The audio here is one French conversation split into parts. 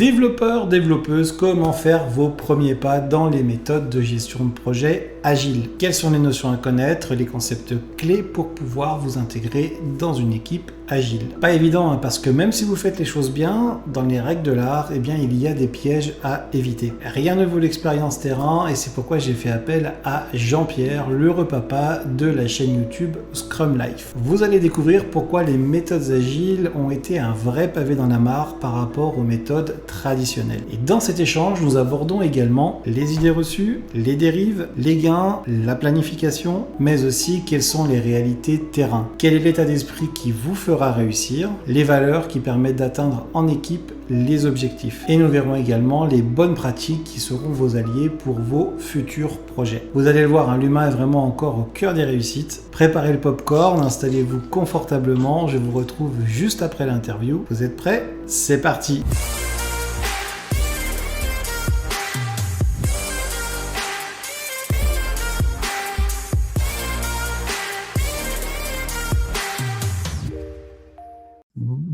Développeurs, développeuses, comment faire vos premiers pas dans les méthodes de gestion de projet agile? Quelles sont les notions à connaître, les concepts clés pour pouvoir vous intégrer dans une équipe agile? Pas évident hein, parce que même si vous faites les choses bien, dans les règles de l'art, eh bien, il y a des pièges à éviter. Rien ne vaut l'expérience terrain et c'est pourquoi j'ai fait appel à Jean-Pierre, l'heureux papa de la chaîne YouTube Scrum Life. Vous allez découvrir pourquoi les méthodes agiles ont été un vrai pavé dans la mare par rapport aux méthodes traditionnelles. Et dans cet échange, nous abordons également les idées reçues, les dérives, les gains, la planification, mais aussi quelles sont les réalités terrain. Quel est l'état d'esprit qui vous fera réussir, les valeurs qui permettent d'atteindre en équipe les objectifs. Et nous verrons également les bonnes pratiques qui seront vos alliés pour vos futurs projets. Vous allez le voir, hein, l'humain est vraiment encore au cœur des réussites. Préparez le popcorn, installez-vous confortablement. Je vous retrouve juste après l'interview. Vous êtes prêts? C'est parti!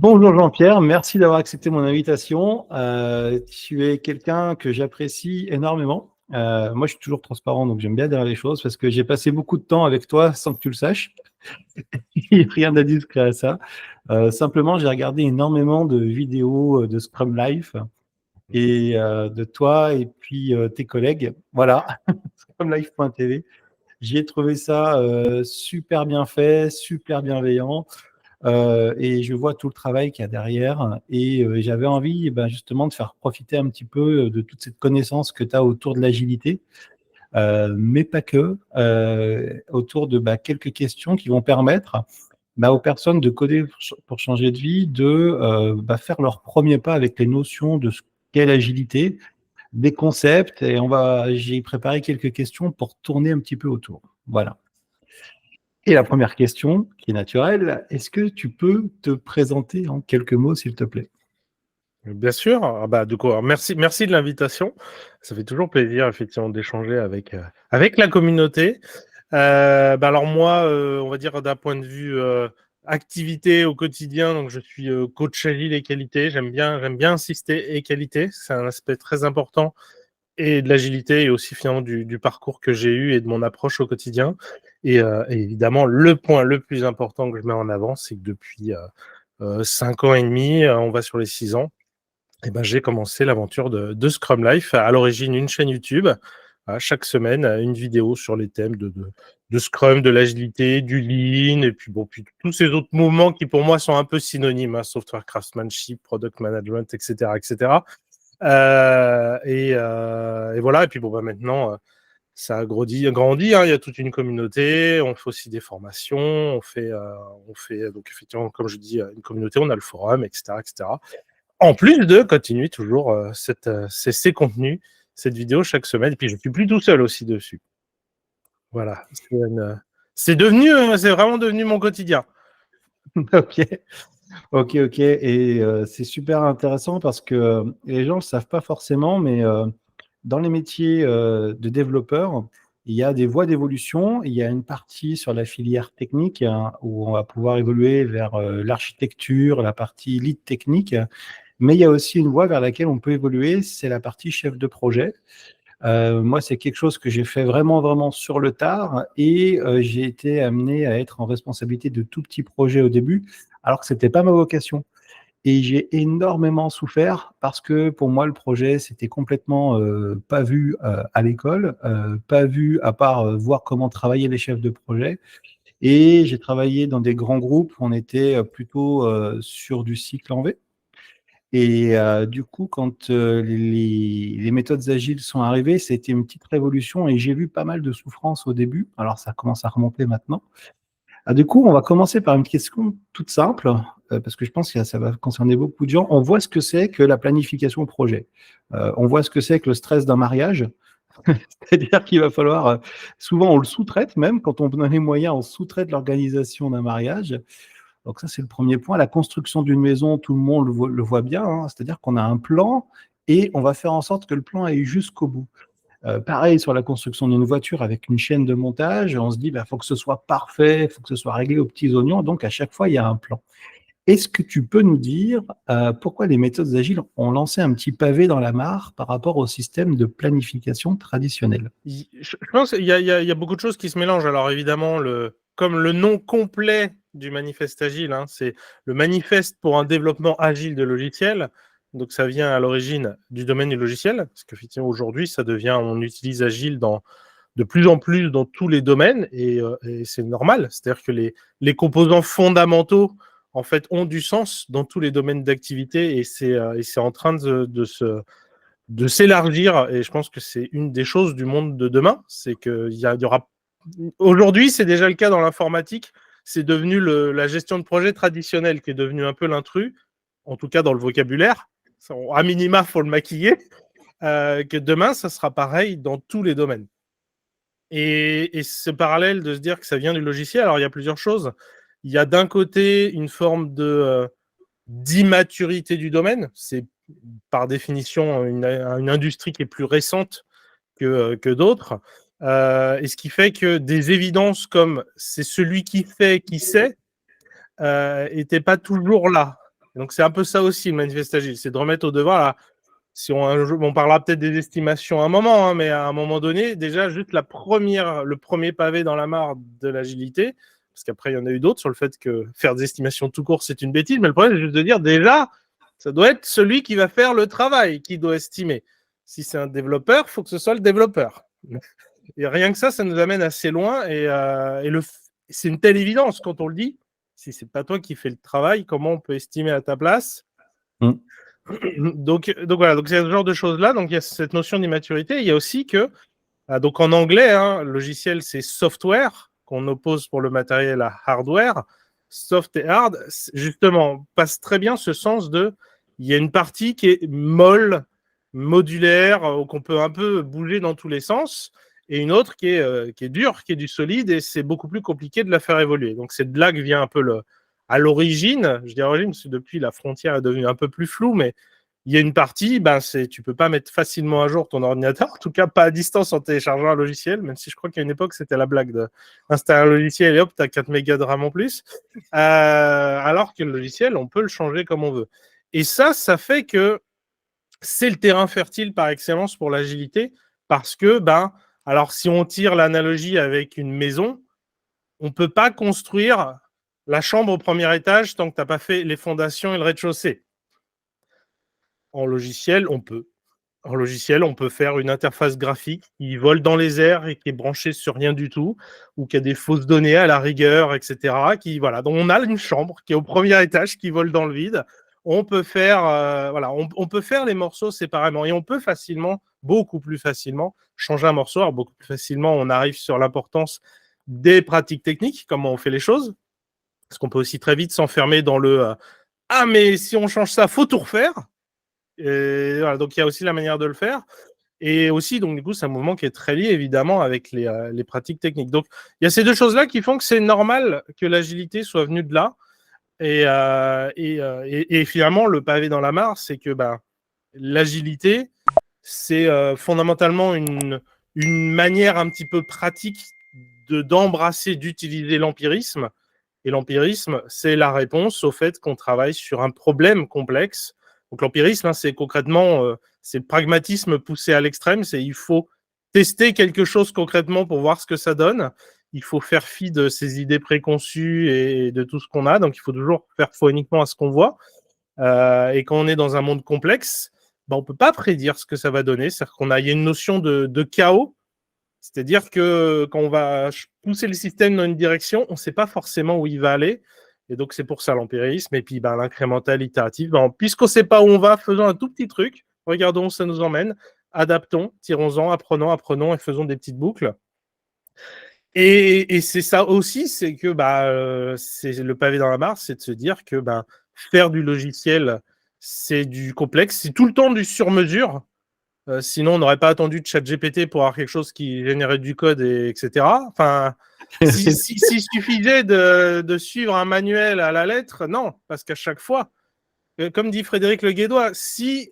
Bonjour Jean-Pierre, merci d'avoir accepté mon invitation. Tu es quelqu'un que j'apprécie énormément. Moi, je suis toujours transparent, donc j'aime bien dire les choses parce que j'ai passé beaucoup de temps avec toi sans que tu le saches. Il n'y a rien d'indiscret à ça. Simplement, j'ai regardé énormément de vidéos de Scrum Life et de toi et puis tes collègues. Voilà, scrumlife.tv. J'y ai trouvé ça super bien fait, super bienveillant. Et je vois tout le travail qu'il y a derrière et j'avais envie justement de faire profiter un petit peu de toute cette connaissance que tu as autour de l'agilité, mais pas que, autour de quelques questions qui vont permettre aux personnes de coder pour changer de vie, de faire leur premier pas avec les notions de ce qu'est l'agilité, des concepts, et j'ai préparé quelques questions pour tourner un petit peu autour. Voilà. Et la première question, qui est naturelle, est-ce que tu peux te présenter en quelques mots, s'il te plaît? Bien sûr. Du coup, alors merci de l'invitation. Ça fait toujours plaisir, effectivement, d'échanger avec la communauté. Alors moi, on va dire d'un point de vue activité au quotidien, donc je suis coach agile et qualité. J'aime bien insister et qualité. C'est un aspect très important et de l'agilité et aussi finalement du parcours que j'ai eu et de mon approche au quotidien. Et évidemment, le point le plus important que je mets en avant, c'est que depuis 5 ans et demi, on va sur les 6 ans, j'ai commencé l'aventure de Scrum Life. À l'origine, une chaîne YouTube. Chaque semaine, une vidéo sur les thèmes de Scrum, de l'agilité, du Lean, et puis tous ces autres mouvements qui pour moi sont un peu synonymes, hein, software craftsmanship, product management, etc., etc. Et voilà. Et puis maintenant, ça a grandi. Hein. Il y a toute une communauté. On fait aussi des formations. On fait donc effectivement, comme je dis, une communauté. On a le forum, etc., etc. En plus de continuer toujours ces contenus, cette vidéo chaque semaine. Et puis je suis plus tout seul aussi dessus. Voilà. C'est vraiment devenu mon quotidien. Ok. Et c'est super intéressant parce que les gens ne le savent pas forcément, mais dans les métiers de développeurs, il y a des voies d'évolution. Il y a une partie sur la filière technique hein, où on va pouvoir évoluer vers l'architecture, la partie lead technique. Mais il y a aussi une voie vers laquelle on peut évoluer, c'est la partie chef de projet. Moi, c'est quelque chose que j'ai fait vraiment sur le tard et j'ai été amené à être en responsabilité de tout petits projets au début, alors que c'était pas ma vocation. Et j'ai énormément souffert parce que pour moi, le projet, c'était complètement pas vu à l'école, pas vu à part voir comment travaillaient les chefs de projet. Et j'ai travaillé dans des grands groupes, on était plutôt sur du cycle en V. Et du coup, quand les méthodes agiles sont arrivées, c'était une petite révolution et j'ai vu pas mal de souffrance au début. Alors, ça commence à remonter maintenant. Du coup, on va commencer par une question toute simple, parce que je pense que ça va concerner beaucoup de gens. On voit ce que c'est que la planification projet. On voit ce que c'est que le stress d'un mariage. C'est-à-dire qu'il va falloir, souvent on le sous-traite même, quand on a les moyens, on sous-traite l'organisation d'un mariage. Donc ça, c'est le premier point. La construction d'une maison, tout le monde le voit bien, hein. C'est-à-dire qu'on a un plan et on va faire en sorte que le plan aille jusqu'au bout. Pareil sur la construction d'une voiture avec une chaîne de montage, on se dit, faut que ce soit parfait, il faut que ce soit réglé aux petits oignons. Donc à chaque fois, il y a un plan. Est-ce que tu peux nous dire pourquoi les méthodes agiles ont lancé un petit pavé dans la mare par rapport au système de planification traditionnel? Je pense qu'il y a beaucoup de choses qui se mélangent. Alors évidemment, comme le nom complet du manifeste agile, hein, c'est le manifeste pour un développement agile de logiciels. Donc ça vient à l'origine du domaine du logiciel, parce qu'effectivement aujourd'hui, on utilise agile de plus en plus dans tous les domaines, et c'est normal. C'est-à-dire que les composants fondamentaux, en fait, ont du sens dans tous les domaines d'activité, et c'est en train de s'élargir, et je pense que c'est une des choses du monde de demain. C'est qu'il y aura... Aujourd'hui, c'est déjà le cas dans l'informatique, c'est devenu la gestion de projet traditionnelle qui est devenue un peu l'intrus, en tout cas dans le vocabulaire. À minima, il faut le maquiller. Que demain, ça sera pareil dans tous les domaines. Et ce parallèle de se dire que ça vient du logiciel, alors il y a plusieurs choses. Il y a d'un côté une forme d'immaturité du domaine. C'est par définition une industrie qui est plus récente que d'autres. Et ce qui fait que des évidences comme c'est celui qui fait, qui sait, n'étaient pas toujours là. Donc c'est un peu ça aussi le manifeste agile, c'est de remettre au devant la... Si on parlera peut-être des estimations à un moment, hein, mais à un moment donné, déjà, juste le premier pavé dans la mare de l'agilité, parce qu'après, il y en a eu d'autres sur le fait que faire des estimations tout court, c'est une bêtise, mais le problème, c'est juste de dire, déjà, ça doit être celui qui va faire le travail qui doit estimer. Si c'est un développeur, il faut que ce soit le développeur. Et rien que ça nous amène assez loin, et c'est une telle évidence quand on le dit. Si c'est pas toi qui fais le travail, comment on peut estimer à ta place? Donc voilà, donc c'est ce genre de choses-là. Donc il y a cette notion d'immaturité. Il y a aussi que, donc en anglais, hein, logiciel c'est software, qu'on oppose pour le matériel à hardware. Soft et hard, justement, passe très bien ce sens de, il y a une partie qui est molle, modulaire, qu'on peut un peu bouger dans tous les sens, et une autre qui est dure, qui est du solide, et c'est beaucoup plus compliqué de la faire évoluer. Donc c'est de là que vient un peu à l'origine, je dis à l'origine, parce que depuis la frontière est devenue un peu plus floue, mais il y a une partie, tu peux pas mettre facilement à jour ton ordinateur, en tout cas pas à distance en téléchargeant un logiciel, même si je crois qu'à une époque c'était la blague d'installer un logiciel et hop, tu as 4 mégas de RAM en plus, alors que le logiciel, on peut le changer comme on veut. Et ça fait que c'est le terrain fertile par excellence pour l'agilité, parce que, alors si on tire l'analogie avec une maison, on peut pas construire la chambre au premier étage tant que tu n'as pas fait les fondations et le rez-de-chaussée. En logiciel, on peut. En logiciel, on peut faire une interface graphique qui vole dans les airs et qui est branchée sur rien du tout, ou qui a des fausses données à la rigueur, etc. Donc on a une chambre qui est au premier étage, qui vole dans le vide. On peut faire, on peut faire les morceaux séparément, et on peut facilement, beaucoup plus facilement, changer un morceau. Alors beaucoup plus facilement, on arrive sur l'importance des pratiques techniques, comment on fait les choses. Parce qu'on peut aussi très vite s'enfermer dans ah, mais si on change ça, faut tout refaire. Et voilà, donc il y a aussi la manière de le faire. Et aussi, donc du coup, c'est un mouvement qui est très lié évidemment avec les pratiques techniques. Donc il y a ces deux choses-là qui font que c'est normal que l'agilité soit venue de là. Et finalement, le pavé dans la mare, c'est que l'agilité, c'est fondamentalement une manière un petit peu pratique d'embrasser, d'utiliser l'empirisme. Et l'empirisme, c'est la réponse au fait qu'on travaille sur un problème complexe. Donc l'empirisme, c'est concrètement, c'est le pragmatisme poussé à l'extrême, c'est il faut tester quelque chose concrètement pour voir ce que ça donne. Il faut faire fi de ses idées préconçues et de tout ce qu'on a, donc il faut toujours faire foi uniquement à ce qu'on voit. Et quand on est dans un monde complexe, on ne peut pas prédire ce que ça va donner. C'est-à-dire il y a une notion de chaos. C'est-à-dire que quand on va pousser le système dans une direction, on ne sait pas forcément où il va aller. Et donc, c'est pour ça l'empirisme. Et puis, l'incrémental itératif. Puisqu'on ne sait pas où on va, faisons un tout petit truc. Regardons où ça nous emmène. Adaptons, tirons-en, apprenons et faisons des petites boucles. Et c'est ça aussi, c'est que c'est le pavé dans la mare, c'est de se dire que faire du logiciel, c'est du complexe, c'est tout le temps du sur-mesure. Sinon, on n'aurait pas attendu de ChatGPT pour avoir quelque chose qui générait du code, etc. Enfin, s'il suffisait de suivre un manuel à la lettre, non, parce qu'à chaque fois, comme dit Frédéric Le Guédois, si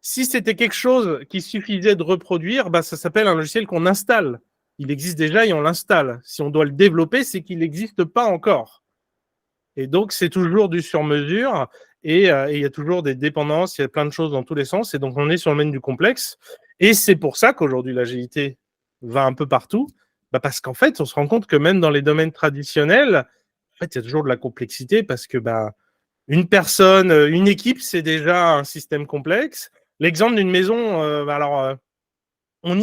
c'était quelque chose qui suffisait de reproduire, ça s'appelle un logiciel qu'on installe. Il existe déjà et on l'installe. Si on doit le développer, c'est qu'il n'existe pas encore. Et donc, c'est toujours du sur-mesure et il y a toujours des dépendances, il y a plein de choses dans tous les sens. Et donc, on est sur le domaine du complexe. Et c'est pour ça qu'aujourd'hui, l'agilité va un peu partout. Parce qu'en fait, on se rend compte que même dans les domaines traditionnels, en fait, il y a toujours de la complexité parce que une personne, une équipe, c'est déjà un système complexe. L'exemple d'une maison, on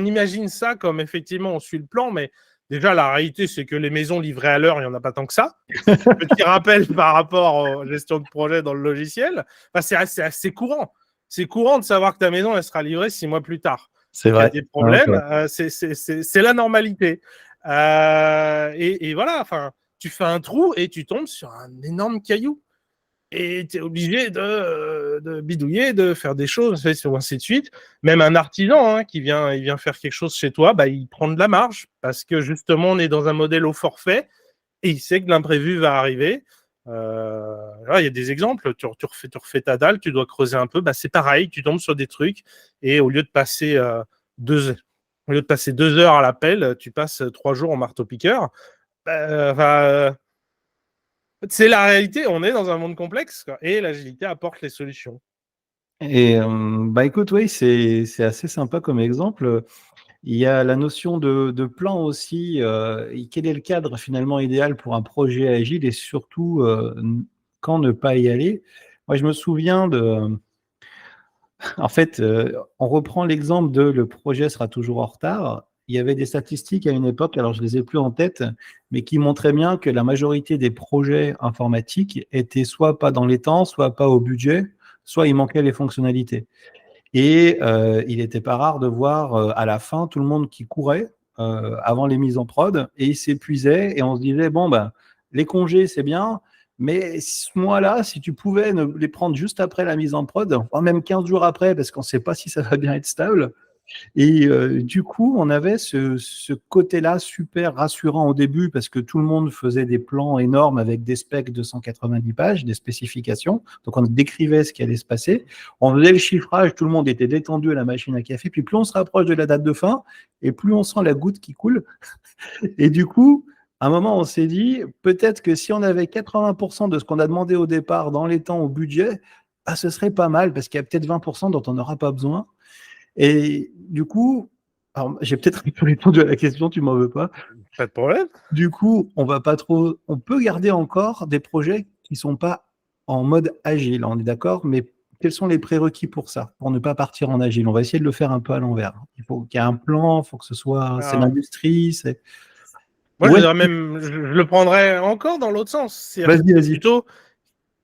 imagine ça comme effectivement on suit le plan, mais déjà la réalité c'est que les maisons livrées à l'heure, il n'y en a pas tant que ça. Petit rappel par rapport aux gestion de projet dans le logiciel, c'est assez courant. C'est courant de savoir que ta maison elle sera livrée 6 mois plus tard. C'est Il y a vrai. des problèmes, c'est la normalité. Et voilà, enfin, tu fais un trou et tu tombes sur un énorme caillou. Et tu es obligé de bidouiller, de faire des choses, ou ainsi de suite. Même un artisan il vient faire quelque chose chez toi, il prend de la marge parce que justement, on est dans un modèle au forfait et il sait que l'imprévu va arriver. Là, il y a des exemples. Tu refais ta dalle, tu dois creuser un peu. C'est pareil, tu tombes sur des trucs et au lieu de passer 2 heures à l'appel, tu passes 3 jours en marteau-piqueur. C'est la réalité, on est dans un monde complexe et l'agilité apporte les solutions. Et écoute, oui, c'est assez sympa comme exemple. Il y a la notion de plan aussi. Quel est le cadre finalement idéal pour un projet agile et surtout quand ne pas y aller? Moi, je me souviens en fait, on reprend l'exemple de le projet sera toujours en retard. Il y avait des statistiques à une époque, alors je ne les ai plus en tête, mais qui montraient bien que la majorité des projets informatiques étaient soit pas dans les temps, soit pas au budget, soit il manquait les fonctionnalités. Et il n'était pas rare de voir à la fin tout le monde qui courait avant les mises en prod et il s'épuisait et on se disait, bon, les congés, c'est bien, mais ce mois-là, si tu pouvais les prendre juste après la mise en prod, voire même 15 jours après, parce qu'on ne sait pas si ça va bien être stable, et du coup, on avait ce côté-là super rassurant au début parce que tout le monde faisait des plans énormes avec des specs de 190 pages, des spécifications. Donc, on décrivait ce qui allait se passer. On faisait le chiffrage, tout le monde était détendu à la machine à café. Puis, plus on se rapproche de la date de fin et plus on sent la goutte qui coule. Et du coup, à un moment, on s'est dit, peut-être que si on avait 80% de ce qu'on a demandé au départ dans les temps au budget, ce serait pas mal parce qu'il y a peut-être 20% dont on n'aura pas besoin. Et du coup, alors j'ai peut-être un peu répondu à la question, tu m'en veux pas. Pas de problème. Du coup, on peut garder encore des projets qui sont pas en mode agile, on est d'accord, mais quels sont les prérequis pour ça, pour ne pas partir en agile? On va essayer de le faire un peu à l'envers. Il faut qu'il y ait un plan, il faut que ce soit, c'est Alors, l'industrie, c'est. moi, je dirais même, je le prendrais encore dans l'autre sens. Vas-y. Plutôt,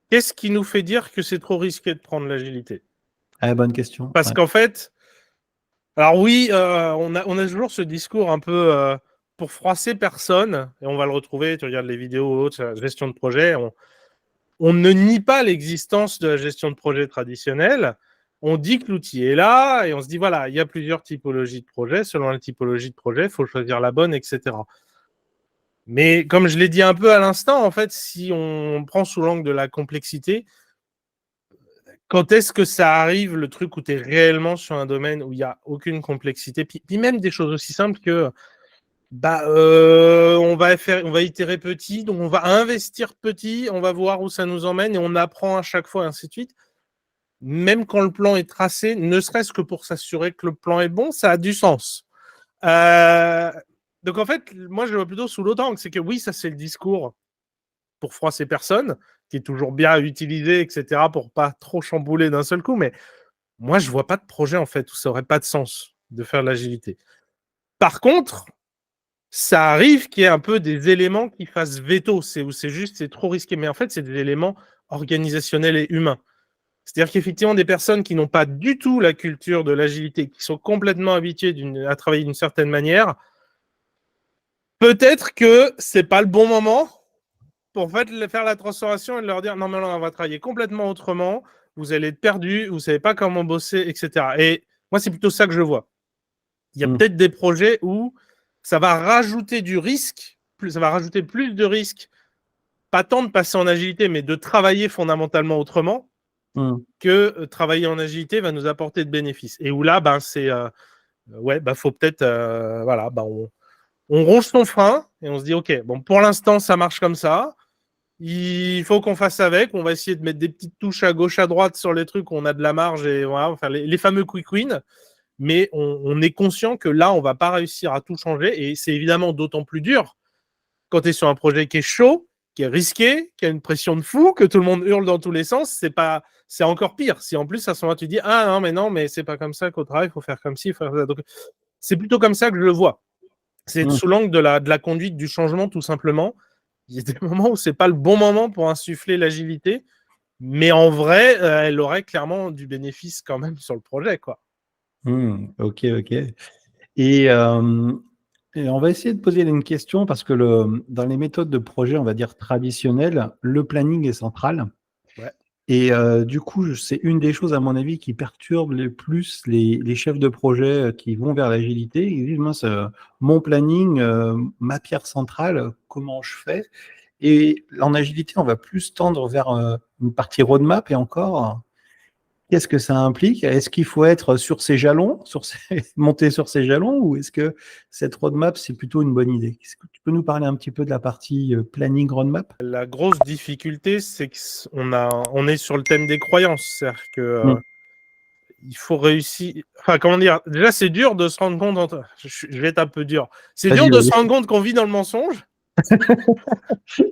qu'est-ce qui nous fait dire que c'est trop risqué de prendre l'agilité? Bonne question. Parce Ouais. qu'en fait, alors oui, on a toujours ce discours un peu pour froisser personne, et on va le retrouver, tu regardes les vidéos autres, gestion de projet, on ne nie pas l'existence de la gestion de projet traditionnelle, on dit que l'outil est là, et on se dit, voilà, il y a plusieurs typologies de projets, selon la typologie de projet, il faut choisir la bonne, etc. Mais comme je l'ai dit un peu à l'instant, en fait, si on prend sous l'angle de la complexité, quand est-ce que ça arrive, le truc où tu es réellement sur un domaine où il n'y a aucune complexité, puis même des choses aussi simples que on va itérer petit, donc on va investir petit, on va voir où ça nous emmène et on apprend à chaque fois, et ainsi de suite. Même quand le plan est tracé, ne serait-ce que pour s'assurer que le plan est bon, ça a du sens. Donc en fait, moi je le vois plutôt sous l'autre angle, c'est que oui, ça c'est le discours pour froisser personne, qui est toujours bien utilisé, etc., pour pas trop chambouler d'un seul coup, mais moi je vois pas de projet en fait où ça aurait pas de sens de faire de l'agilité. Par contre, ça arrive qu'il y ait un peu des éléments qui fassent veto, c'est trop risqué, mais en fait c'est des éléments organisationnels et humains. C'est-à-dire qu'effectivement, des personnes qui n'ont pas du tout la culture de l'agilité, qui sont complètement habituées à travailler d'une certaine manière, peut-être que c'est pas le bon moment pour faire la transformation et de leur dire non, mais non, on va travailler complètement autrement, vous allez être perdus, vous savez pas comment bosser, etc. Et moi, c'est plutôt ça que je vois. Il y a peut-être des projets où ça va rajouter du risque, ça va rajouter plus de risques, pas tant de passer en agilité, mais de travailler fondamentalement autrement, que travailler en agilité va nous apporter de bénéfices. Et où là, faut peut-être, on ronge son frein et on se dit, OK, bon, pour l'instant, ça marche comme ça. il faut qu'on fasse avec. On va essayer de mettre des petites touches à gauche, à droite sur les trucs où on a de la marge et voilà, enfin les fameux quick wins. Mais on est conscient que là, on va pas réussir à tout changer et c'est évidemment d'autant plus dur quand tu es sur un projet qui est chaud, qui est risqué, qui a une pression de fou, que tout le monde hurle dans tous les sens. C'est encore pire. Si en plus à ce moment tu dis ah non mais c'est pas comme ça qu'au travail il faut faire comme ci, faut faire ça. Donc c'est plutôt comme ça que je le vois. C'est sous l'angle de la conduite du changement tout simplement. Il y a des moments où c'est pas le bon moment pour insuffler l'agilité, mais en vrai, elle aurait clairement du bénéfice quand même sur le projet, quoi. Ok. Et, et on va essayer de poser une question parce que dans les méthodes de projet, on va dire traditionnelles, le planning est central. Ouais. Et du coup, c'est une des choses, à mon avis, qui perturbe le plus les chefs de projet qui vont vers l'agilité. Ils disent, moi, mon planning, ma pierre centrale, comment je fais? Et en agilité, on va plus tendre vers une partie roadmap et encore. Qu'est-ce que ça implique? Est-ce qu'il faut être sur ses jalons, monter sur ses jalons, ou est-ce que cette roadmap, c'est plutôt une bonne idée? Est-ce que tu peux nous parler un petit peu de la partie planning roadmap? La grosse difficulté, c'est qu'on est sur le thème des croyances. C'est-à-dire que il faut réussir. Enfin, comment dire? Déjà, c'est dur de se rendre compte. Je vais être un peu dur. C'est dur Vas-y, de se vas-y. rendre compte qu'on vit dans le mensonge,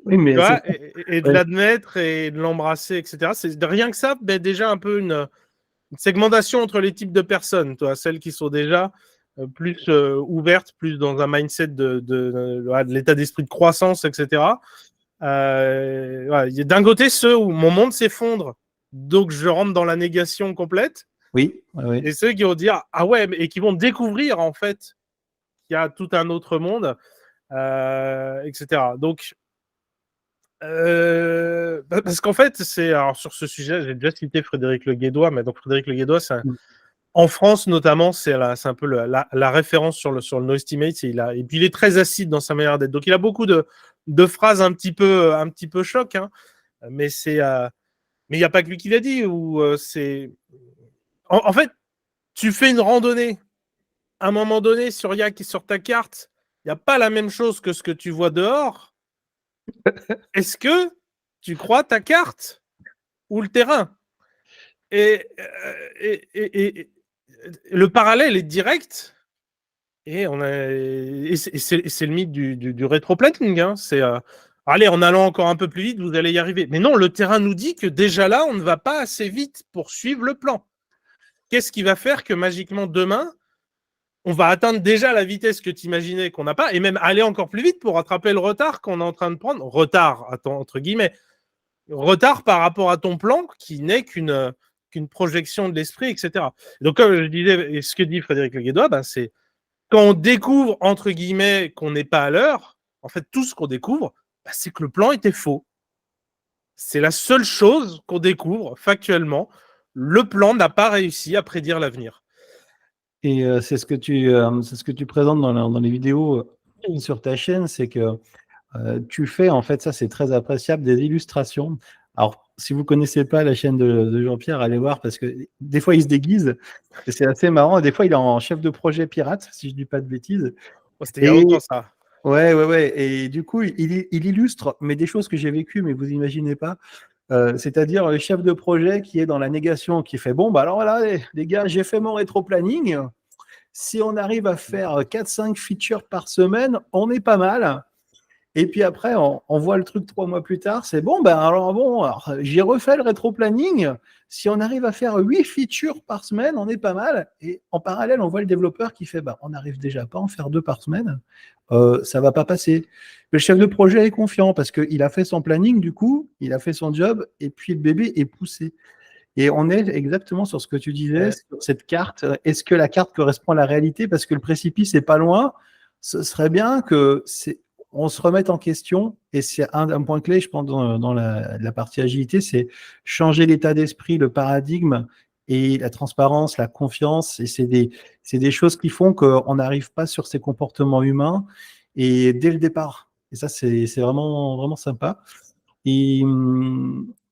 Oui, tu mais c'est vois, ça. et de Ouais. l'admettre et de l'embrasser, etc. C'est rien que ça, ben, déjà un peu une segmentation entre les types de personnes, toi, celles qui sont déjà plus ouvertes, plus dans un mindset de l'état d'esprit de croissance, etc. Voilà. D'un côté, ceux où mon monde s'effondre, donc je rentre dans la négation complète, Oui, oui. et ceux qui vont dire ah ouais, et qui vont découvrir en fait qu'il y a tout un autre monde, etc. Donc parce qu'en fait, alors sur ce sujet, j'ai déjà cité Frédéric Le Guédois, mais donc Frédéric Le Guédois, en France notamment, c'est un peu la référence sur le no estimate. Et puis il est très acide dans sa manière d'être. Donc il a beaucoup de phrases un petit peu choc, hein, mais mais il n'y a pas que lui qui l'a dit. En fait, tu fais une randonnée à un moment donné sur Yak et sur ta carte, il n'y a pas la même chose que ce que tu vois dehors. Est-ce que tu crois ta carte ou le terrain? Et le parallèle est direct. Et c'est le mythe du rétroplanning. Hein. Allez, en allant encore un peu plus vite, vous allez y arriver. Mais non, le terrain nous dit que déjà là, on ne va pas assez vite pour suivre le plan. Qu'est-ce qui va faire que magiquement demain, on va atteindre déjà la vitesse que tu imaginais qu'on n'a pas, et même aller encore plus vite pour rattraper le retard qu'on est en train de prendre. Retard, entre guillemets. Retard par rapport à ton plan qui n'est qu'une projection de l'esprit, etc. Donc, comme je disais, et ce que dit Frédéric Le Guédois, ben, c'est quand on découvre, entre guillemets, qu'on n'est pas à l'heure, en fait, tout ce qu'on découvre, ben, c'est que le plan était faux. C'est la seule chose qu'on découvre factuellement. Le plan n'a pas réussi à prédire l'avenir. Et c'est ce que tu présentes dans les vidéos sur ta chaîne, c'est que tu fais, en fait, ça c'est très appréciable, des illustrations. Alors, si vous ne connaissez pas la chaîne de Jean-Pierre, allez voir parce que des fois il se déguise et c'est assez marrant. Et des fois il est en chef de projet pirate, si je ne dis pas de bêtises. Oh, c'était il y a Et longtemps, ça. ouais. Et du coup, il illustre, mais des choses que j'ai vécues, mais vous imaginez pas. C'est-à-dire le chef de projet qui est dans la négation, qui fait bon, bah alors voilà, les gars, j'ai fait mon rétro-planning. Si on arrive à faire 4-5 features par semaine, on est pas mal. Et puis après, on voit le truc 3 mois plus tard, c'est bon, ben alors j'ai refait le rétro-planning. Si on arrive à faire 8 features par semaine, on est pas mal. Et en parallèle, on voit le développeur qui fait, on n'arrive déjà pas à en faire 2 par semaine. Ça va pas passer. Le chef de projet est confiant parce qu'il a fait son planning, du coup, il a fait son job, et puis le bébé est poussé. Et on est exactement sur ce que tu disais, sur cette carte. Est-ce que la carte correspond à la réalité? Parce que le précipice est pas loin. Ce serait bien que on se remette en question. Et c'est un point clé, je pense, dans la partie agilité, c'est changer l'état d'esprit, le paradigme et la transparence, la confiance. Et c'est des choses qui font qu'on n'arrive pas sur ces comportements humains et dès le départ. Et ça, c'est vraiment, vraiment sympa. Et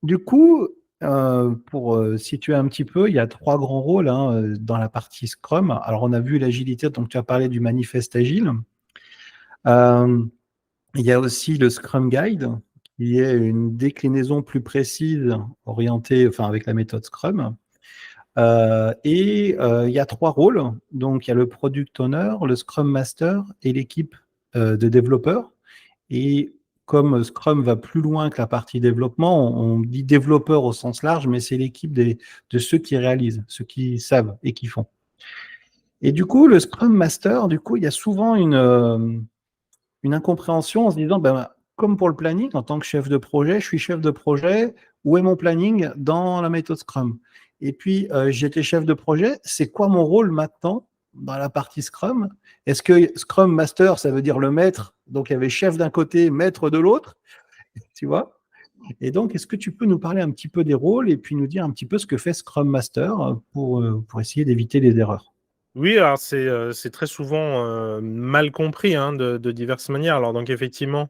du coup, pour situer un petit peu, il y a 3 grands rôles hein, dans la partie Scrum. Alors, on a vu l'agilité, donc tu as parlé du manifeste agile. Il y a aussi le Scrum Guide, qui est une déclinaison plus précise orientée, enfin avec la méthode Scrum. Il y a 3 rôles. Donc, il y a le Product Owner, le Scrum Master et l'équipe de développeurs. Et comme Scrum va plus loin que la partie développement, on dit développeur au sens large, mais c'est l'équipe de ceux qui réalisent, ceux qui savent et qui font. Et du coup, le Scrum Master, du coup, il y a souvent une incompréhension en se disant, ben, comme pour le planning, en tant que chef de projet, je suis chef de projet, où est mon planning dans la méthode Scrum? Et puis, j'étais chef de projet, c'est quoi mon rôle maintenant dans la partie Scrum? Est-ce que Scrum Master, ça veut dire le maître? Donc, il y avait chef d'un côté, maître de l'autre, tu vois? Et donc, est-ce que tu peux nous parler un petit peu des rôles et puis nous dire un petit peu ce que fait Scrum Master pour essayer d'éviter les erreurs? Oui, alors c'est très souvent mal compris hein, de diverses manières. Alors donc effectivement,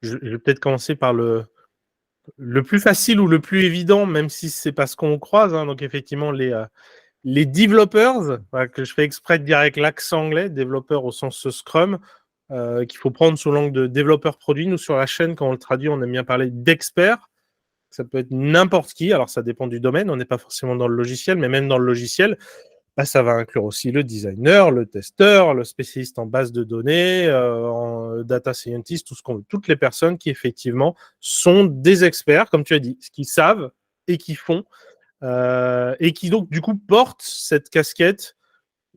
je vais peut-être commencer par le plus facile ou le plus évident, même si c'est pas ce qu'on croise. Hein. Donc effectivement, les developers, voilà, que je fais exprès de dire avec l'accent anglais, développeurs au sens Scrum, qu'il faut prendre sous l'angle de développeur produit. Nous, sur la chaîne, quand on le traduit, on aime bien parler d'experts. Ça peut être n'importe qui. Alors, ça dépend du domaine. On n'est pas forcément dans le logiciel, mais même dans le logiciel, bah, ça va inclure aussi le designer, le testeur, le spécialiste en base de données, en data scientist, tout ce qu'on veut. Toutes les personnes qui, effectivement, sont des experts, comme tu as dit, qui savent et qui font, et qui, donc, du coup, portent cette casquette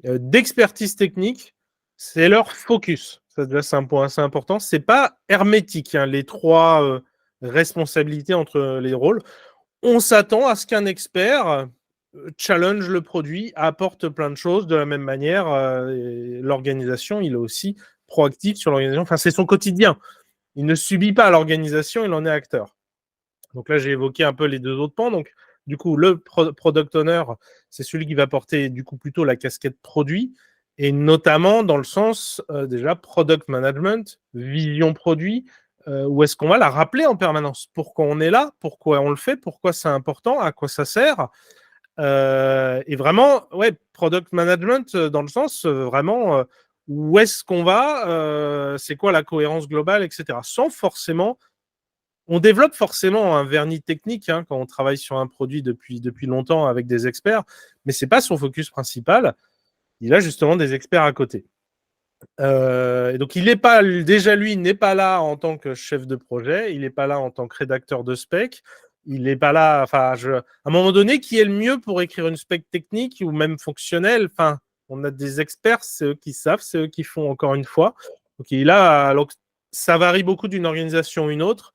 d'expertise technique. C'est leur focus. Ça, déjà, c'est un point assez important. C'est pas hermétique, hein, les 3 responsabilités entre les rôles. On s'attend à ce qu'un expert challenge le produit, apporte plein de choses de la même manière. L'organisation, il est aussi proactif sur l'organisation. Enfin, c'est son quotidien. Il ne subit pas l'organisation, il en est acteur. Donc là, j'ai évoqué un peu les 2 autres pans. Donc, du coup, le product owner, c'est celui qui va porter du coup plutôt la casquette produit, et notamment dans le sens déjà product management, vision produit, où est-ce qu'on va la rappeler en permanence? Pourquoi on est là? Pourquoi on le fait? Pourquoi c'est important? À quoi ça sert? Et vraiment, ouais, product management dans le sens vraiment où est-ce qu'on va, c'est quoi la cohérence globale, etc. Sans forcément, on développe forcément un vernis technique hein, quand on travaille sur un produit depuis longtemps avec des experts, mais c'est pas son focus principal. Il a justement des experts à côté. Et donc il n'est pas déjà lui n'est pas là en tant que chef de projet, il n'est pas là en tant que rédacteur de spec, il n'est pas là. Enfin, à un moment donné, qui est le mieux pour écrire une spec technique ou même fonctionnelle? Enfin, on a des experts, c'est eux qui savent, c'est eux qui font encore une fois. Donc il est là. Alors, ça varie beaucoup d'une organisation à une autre.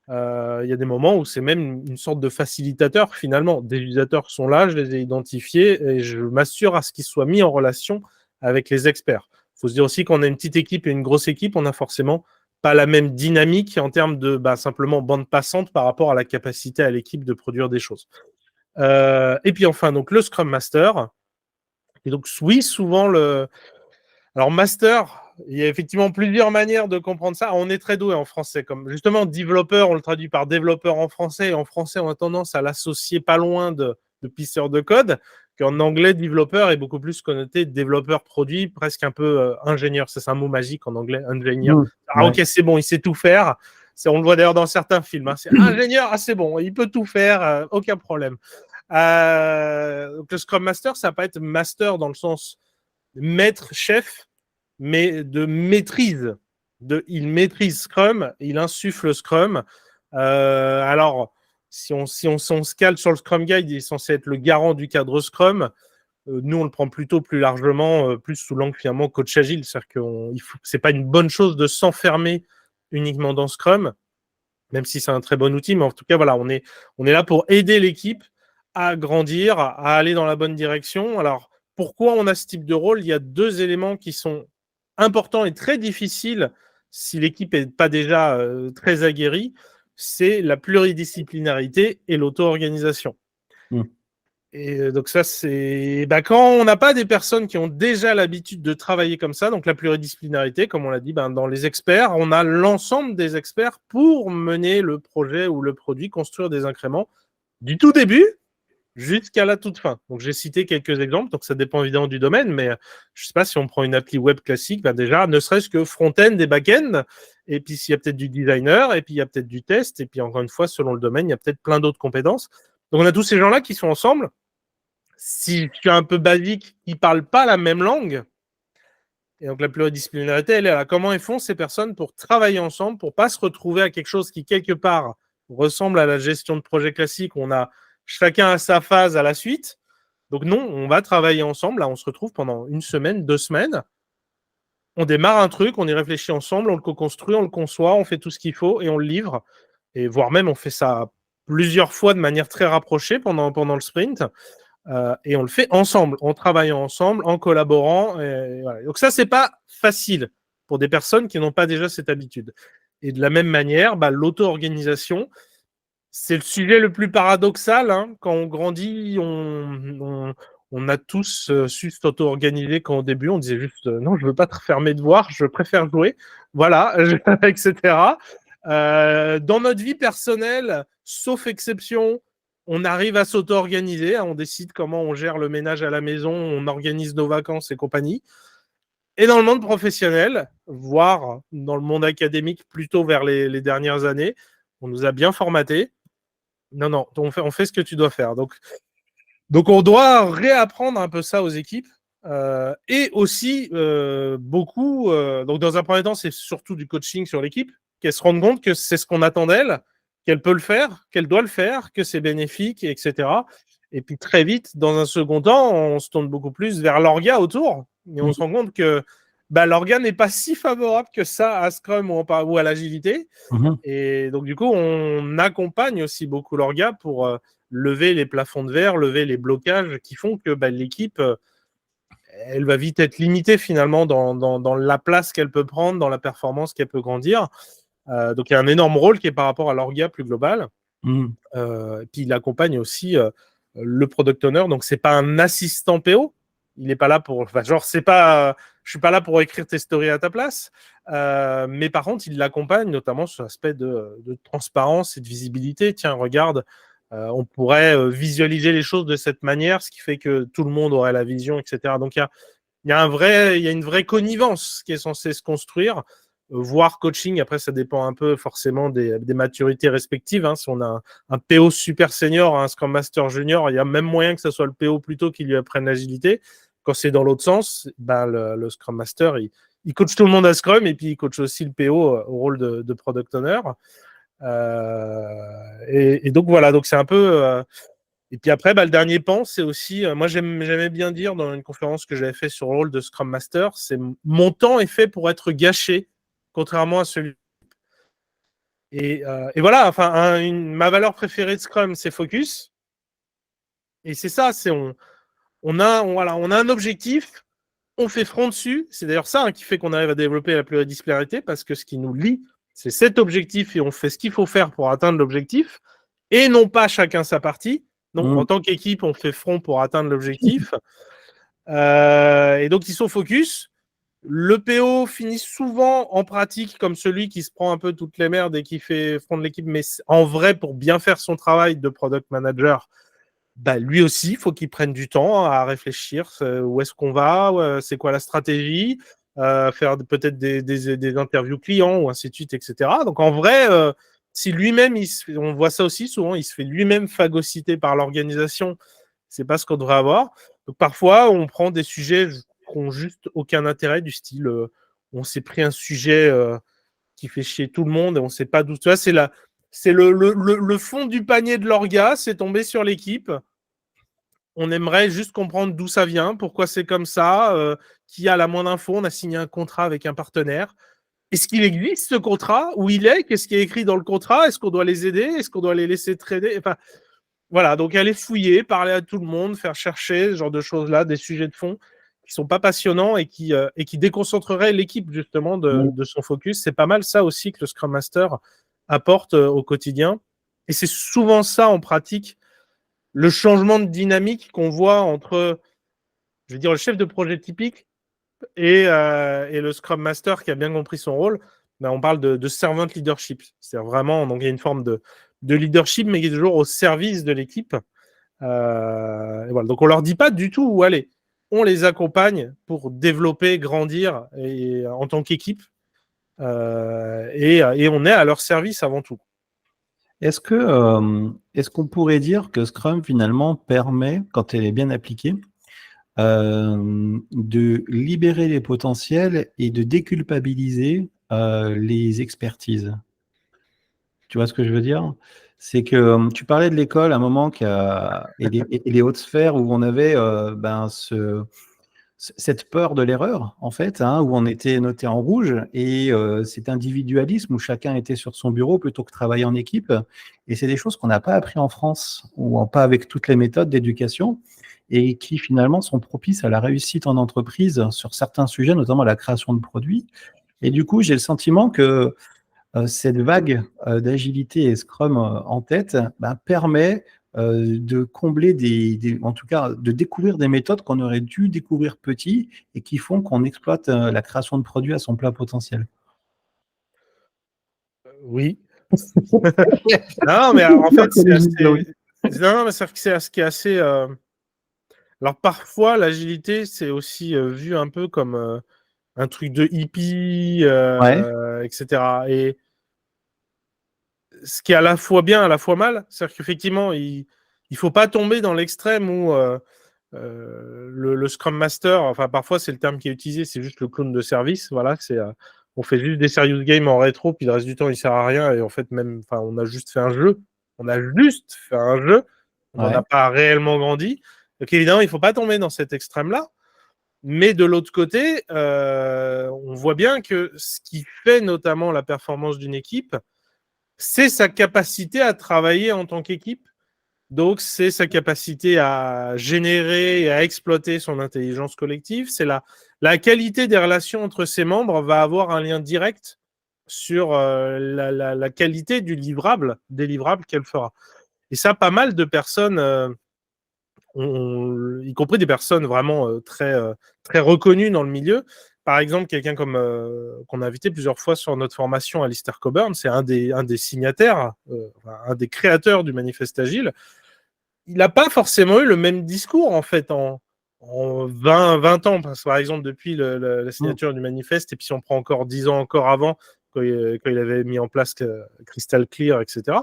Il y a des moments où c'est même une sorte de facilitateur finalement. Des utilisateurs sont là, je les ai identifiés et je m'assure à ce qu'ils soient mis en relation avec les experts. Il faut se dire aussi qu'on a une petite équipe et une grosse équipe, on n'a forcément pas la même dynamique en termes de simplement bande passante par rapport à la capacité à l'équipe de produire des choses. Et puis enfin, donc le Scrum Master. Et donc oui, souvent alors, master, il y a effectivement plusieurs manières de comprendre ça. On est très doué en français. Comme justement, développeur, on le traduit par développeur en français. Et en français, on a tendance à l'associer pas loin de pisseur de code. Qu'en anglais, développeur est beaucoup plus connoté développeur produit, presque un peu ingénieur. C'est un mot magique en anglais, ingénieur. Ah, ok, c'est bon, il sait tout faire. On le voit d'ailleurs dans certains films. Hein. C'est ingénieur, ah, c'est bon, il peut tout faire, aucun problème. Donc le Scrum Master, ça va pas être master dans le sens maître, chef, mais de maîtrise. Il maîtrise Scrum, il insuffle Scrum. Alors, si on se cale sur le Scrum Guide, il est censé être le garant du cadre Scrum. Nous, on le prend plutôt plus largement, plus sous l'angle finalement coach agile. C'est-à-dire que c'est pas une bonne chose de s'enfermer uniquement dans Scrum, même si c'est un très bon outil. Mais en tout cas, voilà, on est là pour aider l'équipe à grandir, à aller dans la bonne direction. Alors, pourquoi on a ce type de rôle? Il y a 2 éléments qui sont importants et très difficiles si l'équipe n'est pas déjà très aguerrie. C'est la pluridisciplinarité et l'auto-organisation. Et donc ça, c'est quand on n'a pas des personnes qui ont déjà l'habitude de travailler comme ça, donc la pluridisciplinarité, comme on l'a dit, dans les experts, on a l'ensemble des experts pour mener le projet ou le produit, construire des incréments du tout début jusqu'à la toute fin. Donc, j'ai cité quelques exemples, donc ça dépend évidemment du domaine, mais je ne sais pas si on prend une appli web classique, ben déjà, ne serait-ce que front-end et back-end, et puis s'il y a peut-être du designer, et puis il y a peut-être du test, et puis encore une fois, selon le domaine, il y a peut-être plein d'autres compétences. Donc, on a tous ces gens-là qui sont ensemble. Si tu es un peu basique, ils ne parlent pas la même langue. Et donc, la pluridisciplinarité, elle est là. Comment ils font ces personnes pour travailler ensemble, pour ne pas se retrouver à quelque chose qui, quelque part, ressemble à la gestion de projet classique où on a chacun à sa phase à la suite. Donc non, on va travailler ensemble. Là, on se retrouve pendant 1 semaine, 2 semaines. On démarre un truc, on y réfléchit ensemble, on le co-construit, on le conçoit, on fait tout ce qu'il faut et on le livre. Et voire même, on fait ça plusieurs fois de manière très rapprochée pendant le sprint. Et on le fait ensemble, en travaillant ensemble, en collaborant. Et voilà. Donc ça, c'est pas facile pour des personnes qui n'ont pas déjà cette habitude. Et de la même manière, l'auto-organisation, c'est le sujet le plus paradoxal. Hein. Quand on grandit, on a tous su s'auto-organiser quand au début, on disait juste non, je veux pas te faire mes devoirs, je préfère jouer. Voilà, etc. Dans notre vie personnelle, sauf exception, on arrive à s'auto-organiser. Hein, on décide comment on gère le ménage à la maison, on organise nos vacances et compagnie. Et dans le monde professionnel, voire dans le monde académique plutôt vers les dernières années, on nous a bien formatés. Non, on fait ce que tu dois faire. Donc on doit réapprendre un peu ça aux équipes. Et aussi, beaucoup, donc dans un premier temps, c'est surtout du coaching sur l'équipe, qu'elle se rende compte que c'est ce qu'on attend d'elle, qu'elle peut le faire, qu'elle doit le faire, que c'est bénéfique, etc. Et puis très vite, dans un second temps, on se tourne beaucoup plus vers l'orga autour. Et on se rend compte que l'orga n'est pas si favorable que ça à Scrum ou à l'agilité. Et donc, du coup, on accompagne aussi beaucoup l'orga pour lever les plafonds de verre, lever les blocages qui font que l'équipe, elle va vite être limitée finalement dans la place qu'elle peut prendre, dans la performance qu'elle peut grandir. Donc, il y a un énorme rôle qui est par rapport à l'orga plus global. Et puis, il accompagne aussi le product owner. Donc, c'est pas un assistant PO. Il n'est pas là pour... c'est pas... je suis pas là pour écrire tes stories à ta place. Mais par contre, il l'accompagne notamment sur l'aspect de transparence et de visibilité. Tiens, regarde, on pourrait visualiser les choses de cette manière, ce qui fait que tout le monde aurait la vision, etc. Donc, il y a une vraie connivence qui est censée se construire. Voire coaching, après ça dépend un peu forcément des maturités respectives. Hein. Si on a un PO super senior, un Scrum Master junior, il y a même moyen que ce soit le PO plutôt qui lui apprenne l'agilité. Quand c'est dans l'autre sens, le Scrum Master, il coach tout le monde à Scrum et puis il coach aussi le PO au rôle de Product Owner. Et donc voilà, donc c'est un peu... Et puis après, le dernier pan, c'est aussi... moi, j'aimais bien dire dans une conférence que j'avais fait sur le rôle de Scrum Master, c'est mon temps est fait pour être gâché, contrairement à celui. Et voilà, enfin, ma valeur préférée de Scrum, c'est focus. Et c'est ça, on a un objectif, on fait front dessus. C'est d'ailleurs ça qui fait qu'on arrive à développer la pluridisciplinarité, parce que ce qui nous lie, c'est cet objectif et on fait ce qu'il faut faire pour atteindre l'objectif, et non pas chacun sa partie. Non, en tant qu'équipe, on fait front pour atteindre l'objectif. Et donc, ils sont focus. Le PO finit souvent en pratique comme celui qui se prend un peu toutes les merdes et qui fait front de l'équipe, mais en vrai, pour bien faire son travail de product manager, lui aussi, il faut qu'il prenne du temps à réfléchir. Où est-ce qu'on va, c'est quoi la stratégie, faire peut-être des interviews clients ou ainsi de suite, etc. Donc en vrai, si lui-même, on voit ça aussi souvent, il se fait lui-même phagocyter par l'organisation, c'est pas ce qu'on devrait avoir. Donc parfois, on prend des sujets qui n'ont juste aucun intérêt, du style, on s'est pris un sujet qui fait chier tout le monde et on ne sait pas d'où. Tu vois, c'est le fond du panier de l'orga, c'est tombé sur l'équipe. On aimerait juste comprendre d'où ça vient, pourquoi c'est comme ça, qui a la moindre info. On a signé un contrat avec un partenaire. Est-ce qu'il existe ce contrat? Où il est? Qu'est-ce qui est écrit dans le contrat? Est-ce qu'on doit les aider? Est-ce qu'on doit les laisser trader? Enfin, voilà, donc aller fouiller, parler à tout le monde, faire chercher ce genre de choses-là, des sujets de fond qui sont pas passionnants et qui déconcentreraient l'équipe justement de son focus. C'est pas mal ça aussi que le Scrum Master apporte au quotidien. Et c'est souvent ça en pratique, le changement de dynamique qu'on voit entre, je veux dire, le chef de projet typique et le Scrum Master qui a bien compris son rôle. On parle de servant leadership. C'est vraiment, donc il y a une forme de leadership, mais qui est toujours au service de l'équipe. Et voilà. Donc on leur dit pas du tout où aller. On les accompagne pour développer, grandir en tant qu'équipe. Et on est à leur service avant tout. Est-ce qu'on pourrait dire que Scrum finalement permet, quand elle est bien appliquée, de libérer les potentiels et de déculpabiliser les expertises? Tu vois ce que je veux dire? C'est que tu parlais de l'école à un moment et les hautes sphères où on avait cette peur de l'erreur, en fait, hein, où on était noté en rouge et cet individualisme où chacun était sur son bureau plutôt que travailler en équipe. Et c'est des choses qu'on n'a pas appris en France ou pas avec toutes les méthodes d'éducation et qui finalement sont propices à la réussite en entreprise sur certains sujets, notamment la création de produits. Et du coup, j'ai le sentiment que cette vague d'agilité et Scrum en tête permet de combler en tout cas, de découvrir des méthodes qu'on aurait dû découvrir petit et qui font qu'on exploite la création de produits à son plein potentiel. Oui. Non, mais en fait, c'est assez. Non, mais c'est ce qui est assez. Alors parfois, l'agilité, c'est aussi vu un peu comme un truc de hippie, Ouais. etc. Et ce qui est à la fois bien, à la fois mal, c'est-à-dire qu'effectivement, il faut pas tomber dans l'extrême où le Scrum Master, enfin parfois c'est le terme qui est utilisé, c'est juste le clone de service. Voilà, on fait juste des serious games en rétro, puis le reste du temps il sert à rien. Et en fait même, enfin on a juste fait un jeu, on n'en a Ouais. pas réellement grandi. Donc évidemment, il faut pas tomber dans cet extrême-là. Mais de l'autre côté, on voit bien que ce qui fait notamment la performance d'une équipe, c'est sa capacité à travailler en tant qu'équipe. Donc, c'est sa capacité à générer et à exploiter son intelligence collective. C'est la qualité des relations entre ses membres va avoir un lien direct sur la qualité des livrables qu'elle fera. Et ça, pas mal de personnes, y compris des personnes vraiment très reconnues dans le milieu. Par exemple, quelqu'un comme qu'on a invité plusieurs fois sur notre formation, Alistair Coburn, c'est un des signataires, un des créateurs du manifeste agile. Il n'a pas forcément eu le même discours en fait en 20 ans, parce que, par exemple depuis la signature du manifeste, et puis si on prend encore 10 ans encore avant, quand il avait mis en place Crystal Clear, etc.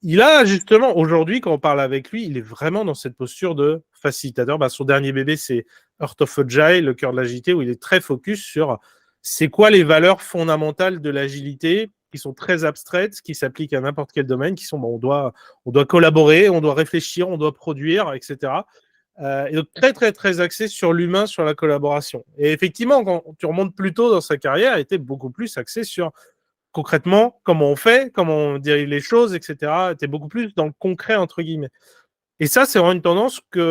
Il a justement, aujourd'hui, quand on parle avec lui, il est vraiment dans cette posture de facilitateur. Son dernier bébé, c'est Heart of Agile, le cœur de l'agilité, où il est très focus sur c'est quoi les valeurs fondamentales de l'agilité, qui sont très abstraites, qui s'appliquent à n'importe quel domaine, qui sont on doit collaborer, on doit réfléchir, on doit produire, etc. Et donc très très très axé sur l'humain, sur la collaboration. Et effectivement, quand tu remontes plus tôt dans sa carrière, il était beaucoup plus axé sur concrètement comment on fait, comment on dirige les choses, etc. Tu es beaucoup plus dans le concret, entre guillemets. Et ça, c'est vraiment une tendance qui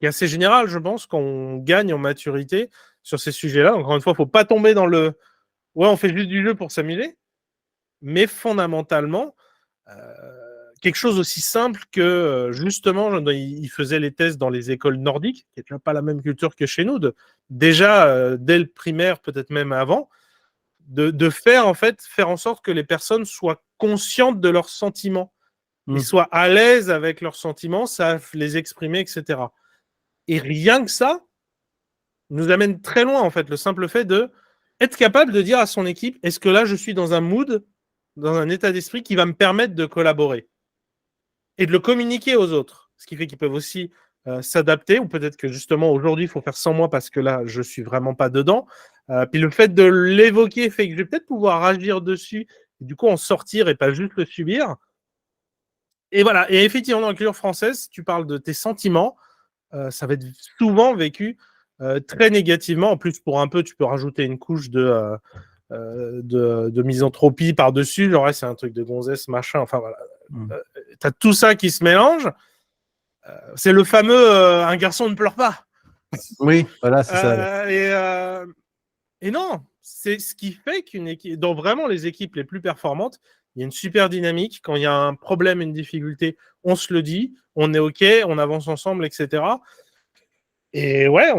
est assez générale, je pense, quand on gagne en maturité sur ces sujets-là. Encore une fois, il ne faut pas tomber dans le « ouais, on fait juste du jeu pour s'amuser », mais fondamentalement, quelque chose aussi simple que, justement, il faisait les tests dans les écoles nordiques, qui n'est pas la même culture que chez nous, déjà, dès le primaire, peut-être même avant, de faire en sorte que les personnes soient conscientes de leurs sentiments, ils soient à l'aise avec leurs sentiments, savent les exprimer, etc. Et rien que ça nous amène très loin, en fait, le simple fait de être capable de dire à son équipe, est-ce que là, je suis dans un mood, dans un état d'esprit qui va me permettre de collaborer et de le communiquer aux autres, ce qui fait qu'ils peuvent aussi s'adapter, ou peut-être que justement aujourd'hui il faut faire sans moi parce que là je suis vraiment pas dedans. Puis le fait de l'évoquer fait que je vais peut-être pouvoir agir dessus, et du coup en sortir et pas juste le subir. Et voilà, et effectivement dans la culture française, si tu parles de tes sentiments, ça va être souvent vécu très négativement. En plus, pour un peu, tu peux rajouter une couche de misanthropie par-dessus, genre c'est un truc de gonzesse, machin, enfin voilà. T'as tout ça qui se mélange. C'est le fameux un garçon ne pleure pas. Oui, voilà, c'est ça. Et non, c'est ce qui fait qu'une équipe, dans vraiment les équipes les plus performantes, il y a une super dynamique. Quand il y a un problème, une difficulté, on se le dit, on est OK, on avance ensemble, etc. Et ouais,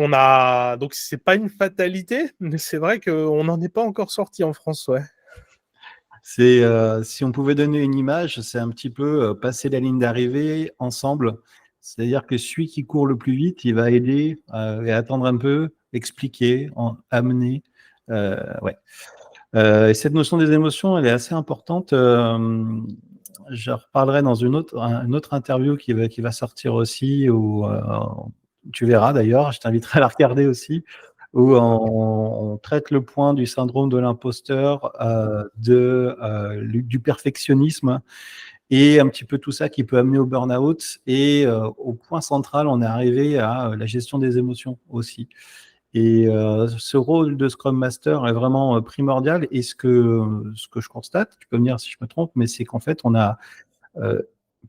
donc c'est pas une fatalité, mais c'est vrai qu'on n'en est pas encore sorti en France, ouais. Si on pouvait donner une image, c'est un petit peu passer la ligne d'arrivée ensemble, C'est-à-dire que celui qui court le plus vite, il va aider et attendre un peu, expliquer, amener. Ouais. Et cette notion des émotions, elle est assez importante. Je reparlerai dans une autre interview qui va sortir aussi, où tu verras d'ailleurs, je t'inviterai à la regarder aussi, où on traite le point du syndrome de l'imposteur, du perfectionnisme et un petit peu tout ça qui peut amener au burn-out. Et au point central, on est arrivé à la gestion des émotions aussi. Et ce rôle de Scrum Master est vraiment primordial. Et ce que je constate, tu peux me dire si je me trompe, mais c'est qu'en fait,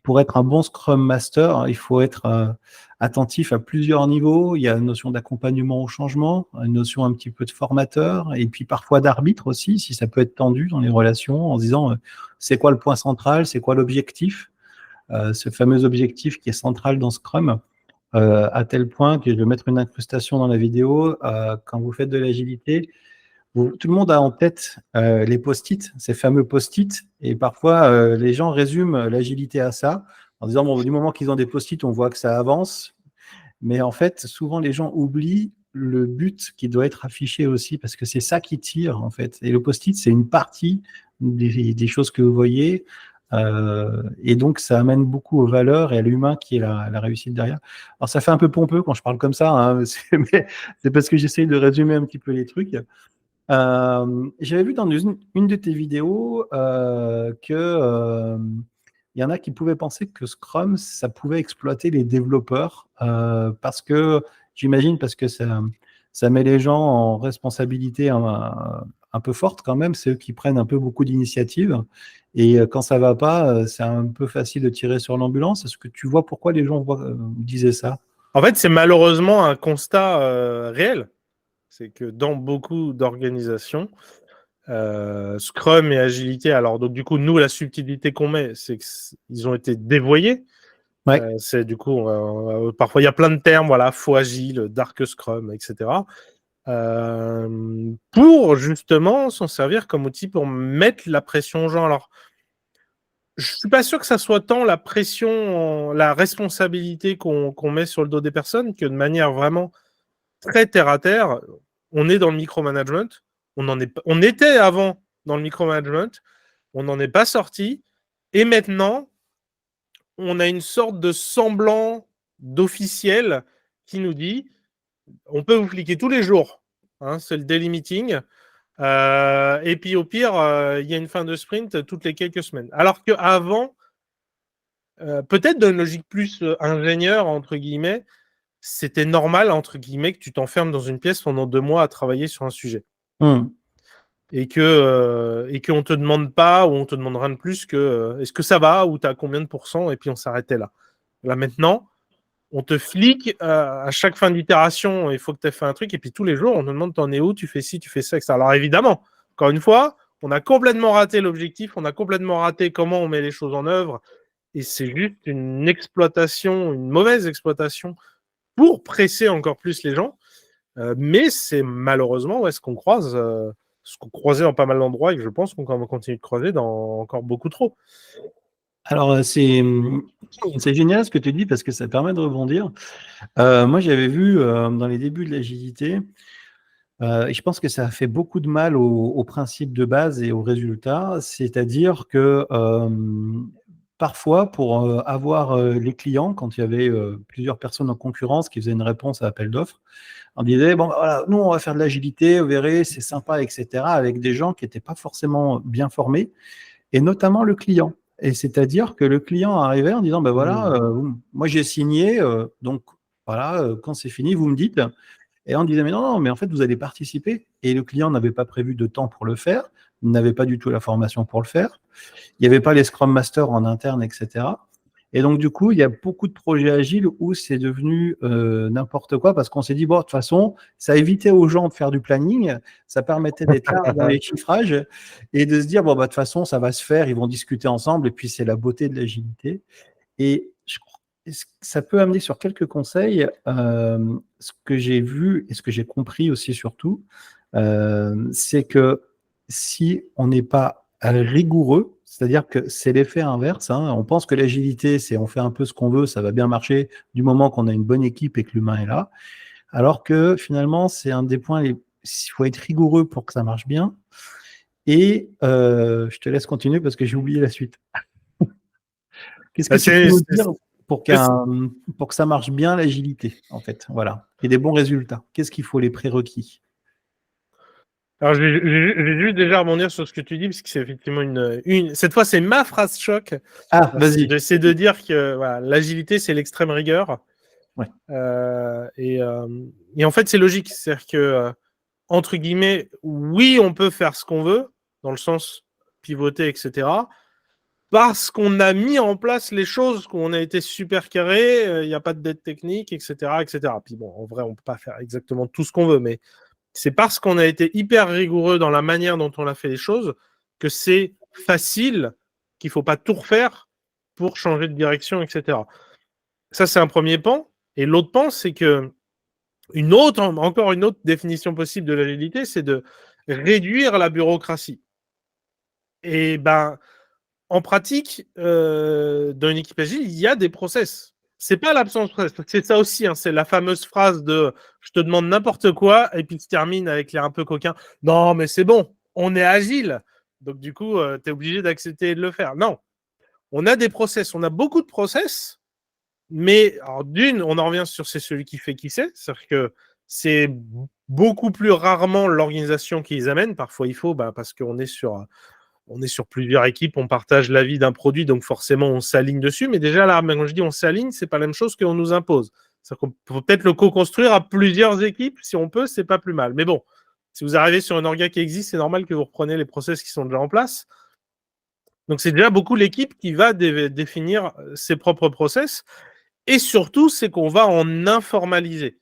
pour être un bon Scrum Master, il faut être attentif à plusieurs niveaux. Il y a une notion d'accompagnement au changement, une notion un petit peu de formateur, et puis parfois d'arbitre aussi, si ça peut être tendu dans les relations, en se disant c'est quoi le point central, c'est quoi l'objectif, ce fameux objectif qui est central dans Scrum. À tel point que je vais mettre une incrustation dans la vidéo, quand vous faites de l'agilité, tout le monde a en tête les post-it, ces fameux post-it, et parfois les gens résument l'agilité à ça, en disant, bon, du moment qu'ils ont des post-it, on voit que ça avance, mais en fait, souvent les gens oublient le but qui doit être affiché aussi, parce que c'est ça qui tire, en fait. Et le post-it, c'est une partie des choses que vous voyez, et donc ça amène beaucoup aux valeurs et à l'humain qui est la réussite derrière. Alors ça fait un peu pompeux quand je parle comme ça, hein, mais c'est parce que j'essaye de résumer un petit peu les trucs. J'avais vu dans une de tes vidéos que il y en a qui pouvaient penser que Scrum, ça pouvait exploiter les développeurs parce que, j'imagine, parce que ça met les gens en responsabilité un peu forte quand même, c'est eux qui prennent un peu beaucoup d'initiatives. Et quand ça va pas, c'est un peu facile de tirer sur l'ambulance. Est-ce que tu vois pourquoi les gens disaient ça? En fait, c'est malheureusement un constat réel. C'est que dans beaucoup d'organisations, Scrum et Agilité, alors donc du coup, nous, la subtilité qu'on met, c'est qu'ils ont été dévoyés. Ouais. C'est du coup, parfois il y a plein de termes, voilà, faux agile, dark Scrum, etc. Pour justement s'en servir comme outil pour mettre la pression aux gens. Alors, je suis pas sûr que ça soit tant la pression, la responsabilité qu'on met sur le dos des personnes que de manière vraiment très terre à terre. On est dans le micromanagement. On était avant dans le micromanagement. On n'en est pas sorti. Et maintenant, on a une sorte de semblant d'officiel qui nous dit on peut vous cliquer tous les jours. Hein, c'est le daily meeting. Et puis au pire, il y a une fin de sprint toutes les quelques semaines. Alors qu'avant, peut-être dans une logique plus ingénieur, entre guillemets, c'était normal, entre guillemets, que tu t'enfermes dans une pièce pendant 2 mois à travailler sur un sujet. Et qu'on te demande pas, ou on te demande rien de plus que est-ce que ça va, ou tu as combien de pourcents, et puis on s'arrêtait là. Là maintenant, on te flique à chaque fin d'itération, il faut que tu aies fait un truc, et puis tous les jours, on te demande t'en es où, tu fais ci, tu fais ça, etc. Alors évidemment, encore une fois, on a complètement raté l'objectif, on a complètement raté comment on met les choses en œuvre, et c'est juste une exploitation, une mauvaise exploitation pour presser encore plus les gens. Mais c'est malheureusement ce qu'on croise, ce qu'on croisait dans pas mal d'endroits, et que je pense qu'on va continuer de croiser dans encore beaucoup trop. Alors, c'est génial ce que tu dis parce que ça permet de rebondir. Moi, j'avais vu dans les débuts de l'agilité, et je pense que ça a fait beaucoup de mal aux principes de base et aux résultats, c'est-à-dire que parfois, pour avoir les clients, quand il y avait plusieurs personnes en concurrence qui faisaient une réponse à appel d'offres, on disait, bon, voilà, nous, on va faire de l'agilité, vous verrez, c'est sympa, etc., avec des gens qui n'étaient pas forcément bien formés, et notamment le client. Et c'est-à-dire que le client arrivait en disant, ben voilà, moi j'ai signé, donc voilà, quand c'est fini, vous me dites. Et on disait, mais non, non, mais en fait, vous allez participer. Et le client n'avait pas prévu de temps pour le faire, n'avait pas du tout la formation pour le faire. Il n'y avait pas les Scrum Masters en interne, etc. Et donc, du coup, il y a beaucoup de projets agiles où c'est devenu n'importe quoi parce qu'on s'est dit, bon, de toute façon, ça évitait aux gens de faire du planning, ça permettait d'être là dans les chiffrages et de se dire, bon, bah, de toute façon, ça va se faire, ils vont discuter ensemble et puis c'est la beauté de l'agilité. Et ça peut amener sur quelques conseils. Ce que j'ai vu et ce que j'ai compris aussi surtout, c'est que si on n'est pas Rigoureux, c'est-à-dire que c'est l'effet inverse, hein. On pense que l'agilité, c'est on fait un peu ce qu'on veut, ça va bien marcher du moment qu'on a une bonne équipe et que l'humain est là. Alors que finalement, c'est un des points, il faut être rigoureux pour que ça marche bien. Et je te laisse continuer parce que j'ai oublié la suite. Qu'est-ce que Bah, tu peux nous dire pour, c'est- pour que ça marche bien l'agilité, en fait, voilà, et des bons résultats? Qu'est-ce qu'il faut, les prérequis? Alors, je vais juste déjà rebondir sur ce que tu dis, parce que c'est effectivement cette fois, c'est ma phrase choc. Ah, vas-y. C'est de dire que voilà, l'agilité, c'est l'extrême rigueur. Ouais. Et en fait, c'est logique. C'est-à-dire que, entre guillemets, oui, on peut faire ce qu'on veut, dans le sens pivoter, etc. Parce qu'on a mis en place les choses, qu'on a été super carré, il n'y a pas de dette technique, etc., etc. Puis bon, en vrai, on ne peut pas faire exactement tout ce qu'on veut, mais c'est parce qu'on a été hyper rigoureux dans la manière dont on a fait les choses que c'est facile, qu'il ne faut pas tout refaire pour changer de direction, etc. Ça, c'est un premier pan. Et l'autre pan, c'est que encore une autre définition possible de l'agilité, c'est de réduire la bureaucratie. Et ben, en pratique, dans une équipe agile, il y a des process. C'est pas l'absence de process, c'est ça aussi, hein, c'est la fameuse phrase de je te demande n'importe quoi et puis tu termines avec l'air un peu coquin. Non, mais c'est bon, on est agile. Donc du coup, tu es obligé d'accepter de le faire. Non, on a des process, on a beaucoup de process, mais alors, d'une, on en revient sur c'est celui qui fait qui c'est. C'est-à-dire que c'est beaucoup plus rarement l'organisation qui les amène. Parfois, il faut, parce qu'on est sur plusieurs équipes, on partage l'avis d'un produit, donc forcément on s'aligne dessus. Mais déjà là, quand je dis on s'aligne, c'est pas la même chose qu'on nous impose. C'est-à-dire qu'on peut peut-être le co-construire à plusieurs équipes, si on peut, c'est pas plus mal. Mais bon, si vous arrivez sur un orga qui existe, c'est normal que vous repreniez les process qui sont déjà en place. Donc c'est déjà beaucoup l'équipe qui va définir ses propres process. Et surtout, c'est qu'on va en informaliser.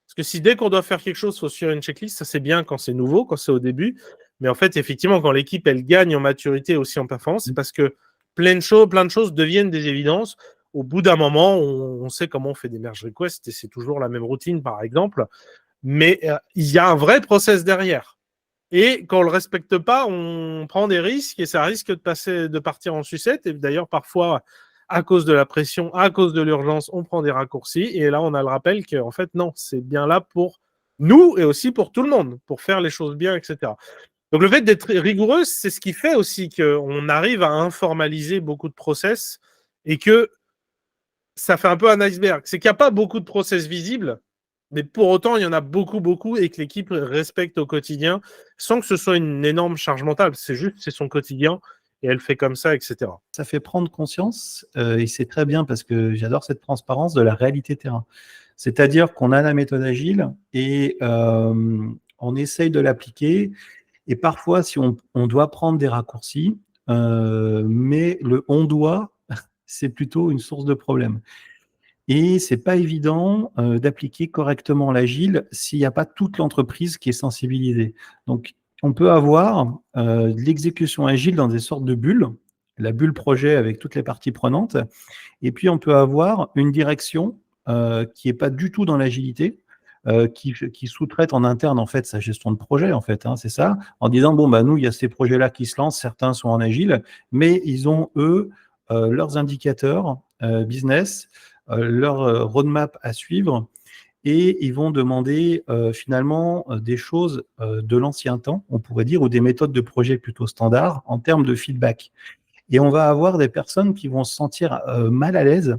Parce que si dès qu'on doit faire quelque chose, il faut suivre une checklist, ça c'est bien quand c'est nouveau, quand c'est au début. Mais en fait, effectivement, quand l'équipe elle gagne en maturité et aussi en performance, c'est parce que plein de choses deviennent des évidences. Au bout d'un moment, on sait comment on fait des merge requests et c'est toujours la même routine, par exemple. Mais il y a un vrai process derrière. Et quand on ne le respecte pas, on prend des risques et ça risque de partir en sucette. Et d'ailleurs, parfois, à cause de la pression, à cause de l'urgence, on prend des raccourcis. Et là, on a le rappel qu'en fait, non, c'est bien là pour nous et aussi pour tout le monde, pour faire les choses bien, etc. Donc, le fait d'être rigoureux, c'est ce qui fait aussi qu'on arrive à informaliser beaucoup de process et que ça fait un peu un iceberg. C'est qu'il n'y a pas beaucoup de process visibles, mais pour autant, il y en a beaucoup, beaucoup et que l'équipe respecte au quotidien sans que ce soit une énorme charge mentale. C'est son quotidien et elle fait comme ça, etc. Ça fait prendre conscience, et c'est très bien parce que j'adore cette transparence de la réalité terrain. C'est-à-dire qu'on a la méthode agile et on essaye de l'appliquer. Et parfois, si on doit prendre des raccourcis, mais le on doit, c'est plutôt une source de problème. Et c'est pas évident d'appliquer correctement l'agile s'il n'y a pas toute l'entreprise qui est sensibilisée. Donc, on peut avoir de l'exécution agile dans des sortes de bulles, la bulle projet avec toutes les parties prenantes, et puis on peut avoir une direction qui est pas du tout dans l'agilité, qui sous-traite en interne en fait sa gestion de projet en fait, hein, c'est ça, en disant bon bah nous il y a ces projets-là qui se lancent, certains sont en agile, mais ils ont eux leurs indicateurs business, leur roadmap à suivre, et ils vont demander finalement des choses de l'ancien temps, on pourrait dire, ou des méthodes de projet plutôt standards en termes de feedback. Et on va avoir des personnes qui vont se sentir mal à l'aise.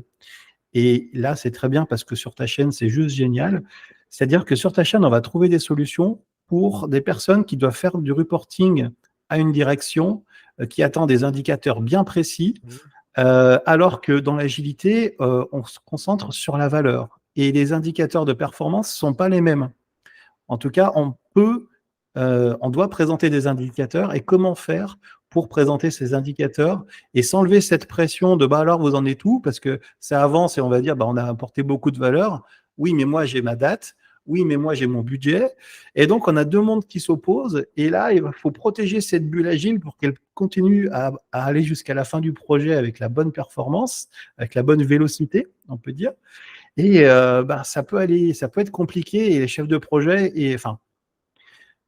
Et là, c'est très bien parce que sur ta chaîne, c'est juste génial. C'est-à-dire que sur ta chaîne, on va trouver des solutions pour des personnes qui doivent faire du reporting à une direction, qui attend des indicateurs bien précis, alors que dans l'agilité, on se concentre sur la valeur. Et les indicateurs de performance ne sont pas les mêmes. En tout cas, on doit présenter des indicateurs. Et comment faire pour présenter ces indicateurs et s'enlever cette pression de bah alors vous en êtes où, parce que ça avance et on va dire bah on a apporté beaucoup de valeur. Oui, mais moi j'ai ma date. Oui, mais moi j'ai mon budget. Et donc on a deux mondes qui s'opposent. Et là, il faut protéger cette bulle agile pour qu'elle continue à aller jusqu'à la fin du projet avec la bonne performance, avec la bonne vélocité, on peut dire. Et ça peut être compliqué et les chefs de projet, et enfin,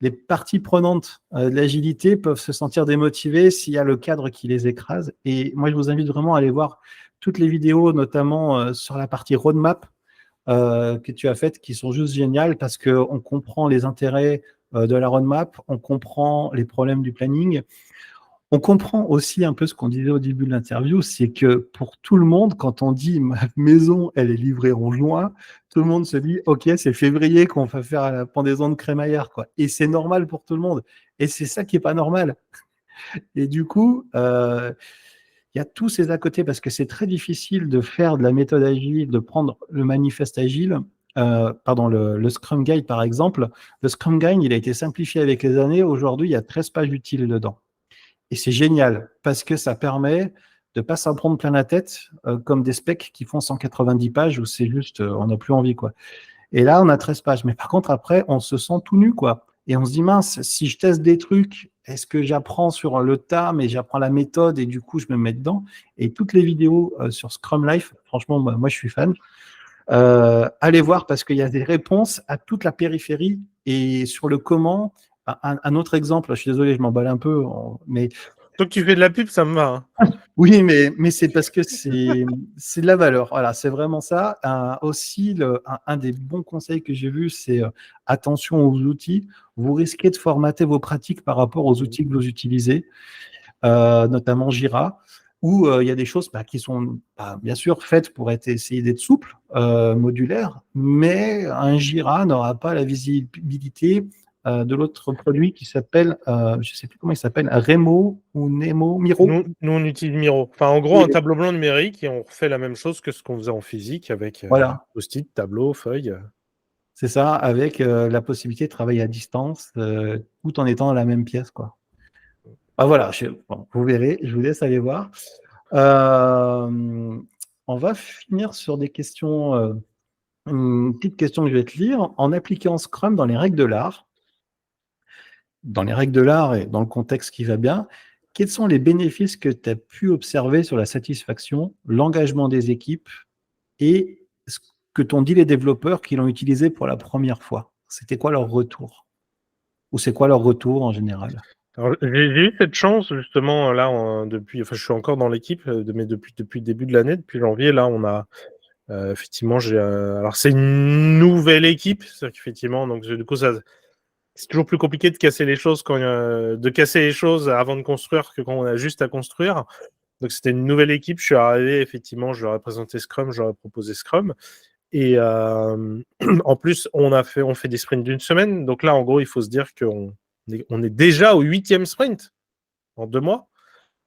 les parties prenantes de l'agilité peuvent se sentir démotivées s'il y a le cadre qui les écrase. Et moi, je vous invite vraiment à aller voir toutes les vidéos, notamment sur la partie roadmap que tu as faites, qui sont juste géniales parce qu'on comprend les intérêts de la roadmap, on comprend les problèmes du planning. On comprend aussi un peu ce qu'on disait au début de l'interview, c'est que pour tout le monde, quand on dit ma maison, elle est livrée en juin, tout le monde se dit ok, c'est février qu'on va faire la pendaison de crémaillère, quoi. Et c'est normal pour tout le monde. Et c'est ça qui est pas normal. Et du coup, il y a tous ces à côté parce que c'est très difficile de faire de la méthode agile, de prendre le manifeste agile. Le Scrum Guide, par exemple. Le Scrum Guide, il a été simplifié avec les années. Aujourd'hui, il y a 13 pages utiles dedans. Et c'est génial parce que ça permet de ne pas s'en prendre plein la tête comme des specs qui font 190 pages où c'est juste, on n'a plus envie, quoi. Et là, on a 13 pages. Mais par contre, après, on se sent tout nu, quoi. Et on se dit, mince, si je teste des trucs, est-ce que j'apprends sur le tas, mais j'apprends la méthode et du coup, je me mets dedans. Et toutes les vidéos sur Scrum Life, franchement, moi, je suis fan. Allez voir parce qu'il y a des réponses à toute la périphérie et sur le comment. Un autre exemple, je suis désolé, je m'emballe un peu, mais Donc tu fais de la pub, ça me va. oui, mais c'est parce que c'est de la valeur. Voilà, c'est vraiment ça. Aussi, un des bons conseils que j'ai vus, c'est attention aux outils. Vous risquez de formater vos pratiques par rapport aux outils que vous utilisez, notamment Jira, où il y a des choses qui sont bien sûr faites pour essayer d'être souples, modulaires, mais un Jira n'aura pas la visibilité de l'autre produit qui s'appelle, je ne sais plus comment il s'appelle, Remo ou Nemo, Miro. Nous, on utilise Miro. Enfin, en gros, un tableau blanc numérique et on refait la même chose que ce qu'on faisait en physique avec Voilà, post-it, tableau, feuille. c'est ça, avec la possibilité de travailler à distance tout en étant dans la même pièce, quoi. Voilà, bon, vous verrez, je vous laisse aller voir. On va finir sur des questions, une petite question que je vais te lire. En appliquant Scrum dans les règles de l'art, et dans le contexte qui va bien, quels sont les bénéfices que tu as pu observer sur la satisfaction, l'engagement des équipes et ce que t'ont dit les développeurs qui l'ont utilisé pour la première fois? C'était quoi leur retour? Ou c'est quoi leur retour en général? Alors, j'ai eu cette chance justement là depuis. Enfin, je suis encore dans l'équipe, mais depuis le début de l'année, depuis janvier. Là, on a effectivement. Alors, c'est une nouvelle équipe, c'est qu'effectivement. Donc, du coup, c'est toujours plus compliqué de casser les choses avant de construire que quand on a juste à construire. Donc, c'était une nouvelle équipe. Je suis arrivé, effectivement, je leur ai présenté Scrum, je leur ai proposé Scrum. Et en plus, on fait des sprints d'une semaine. Donc là, en gros, il faut se dire qu'on est déjà au 8e sprint en 2 mois.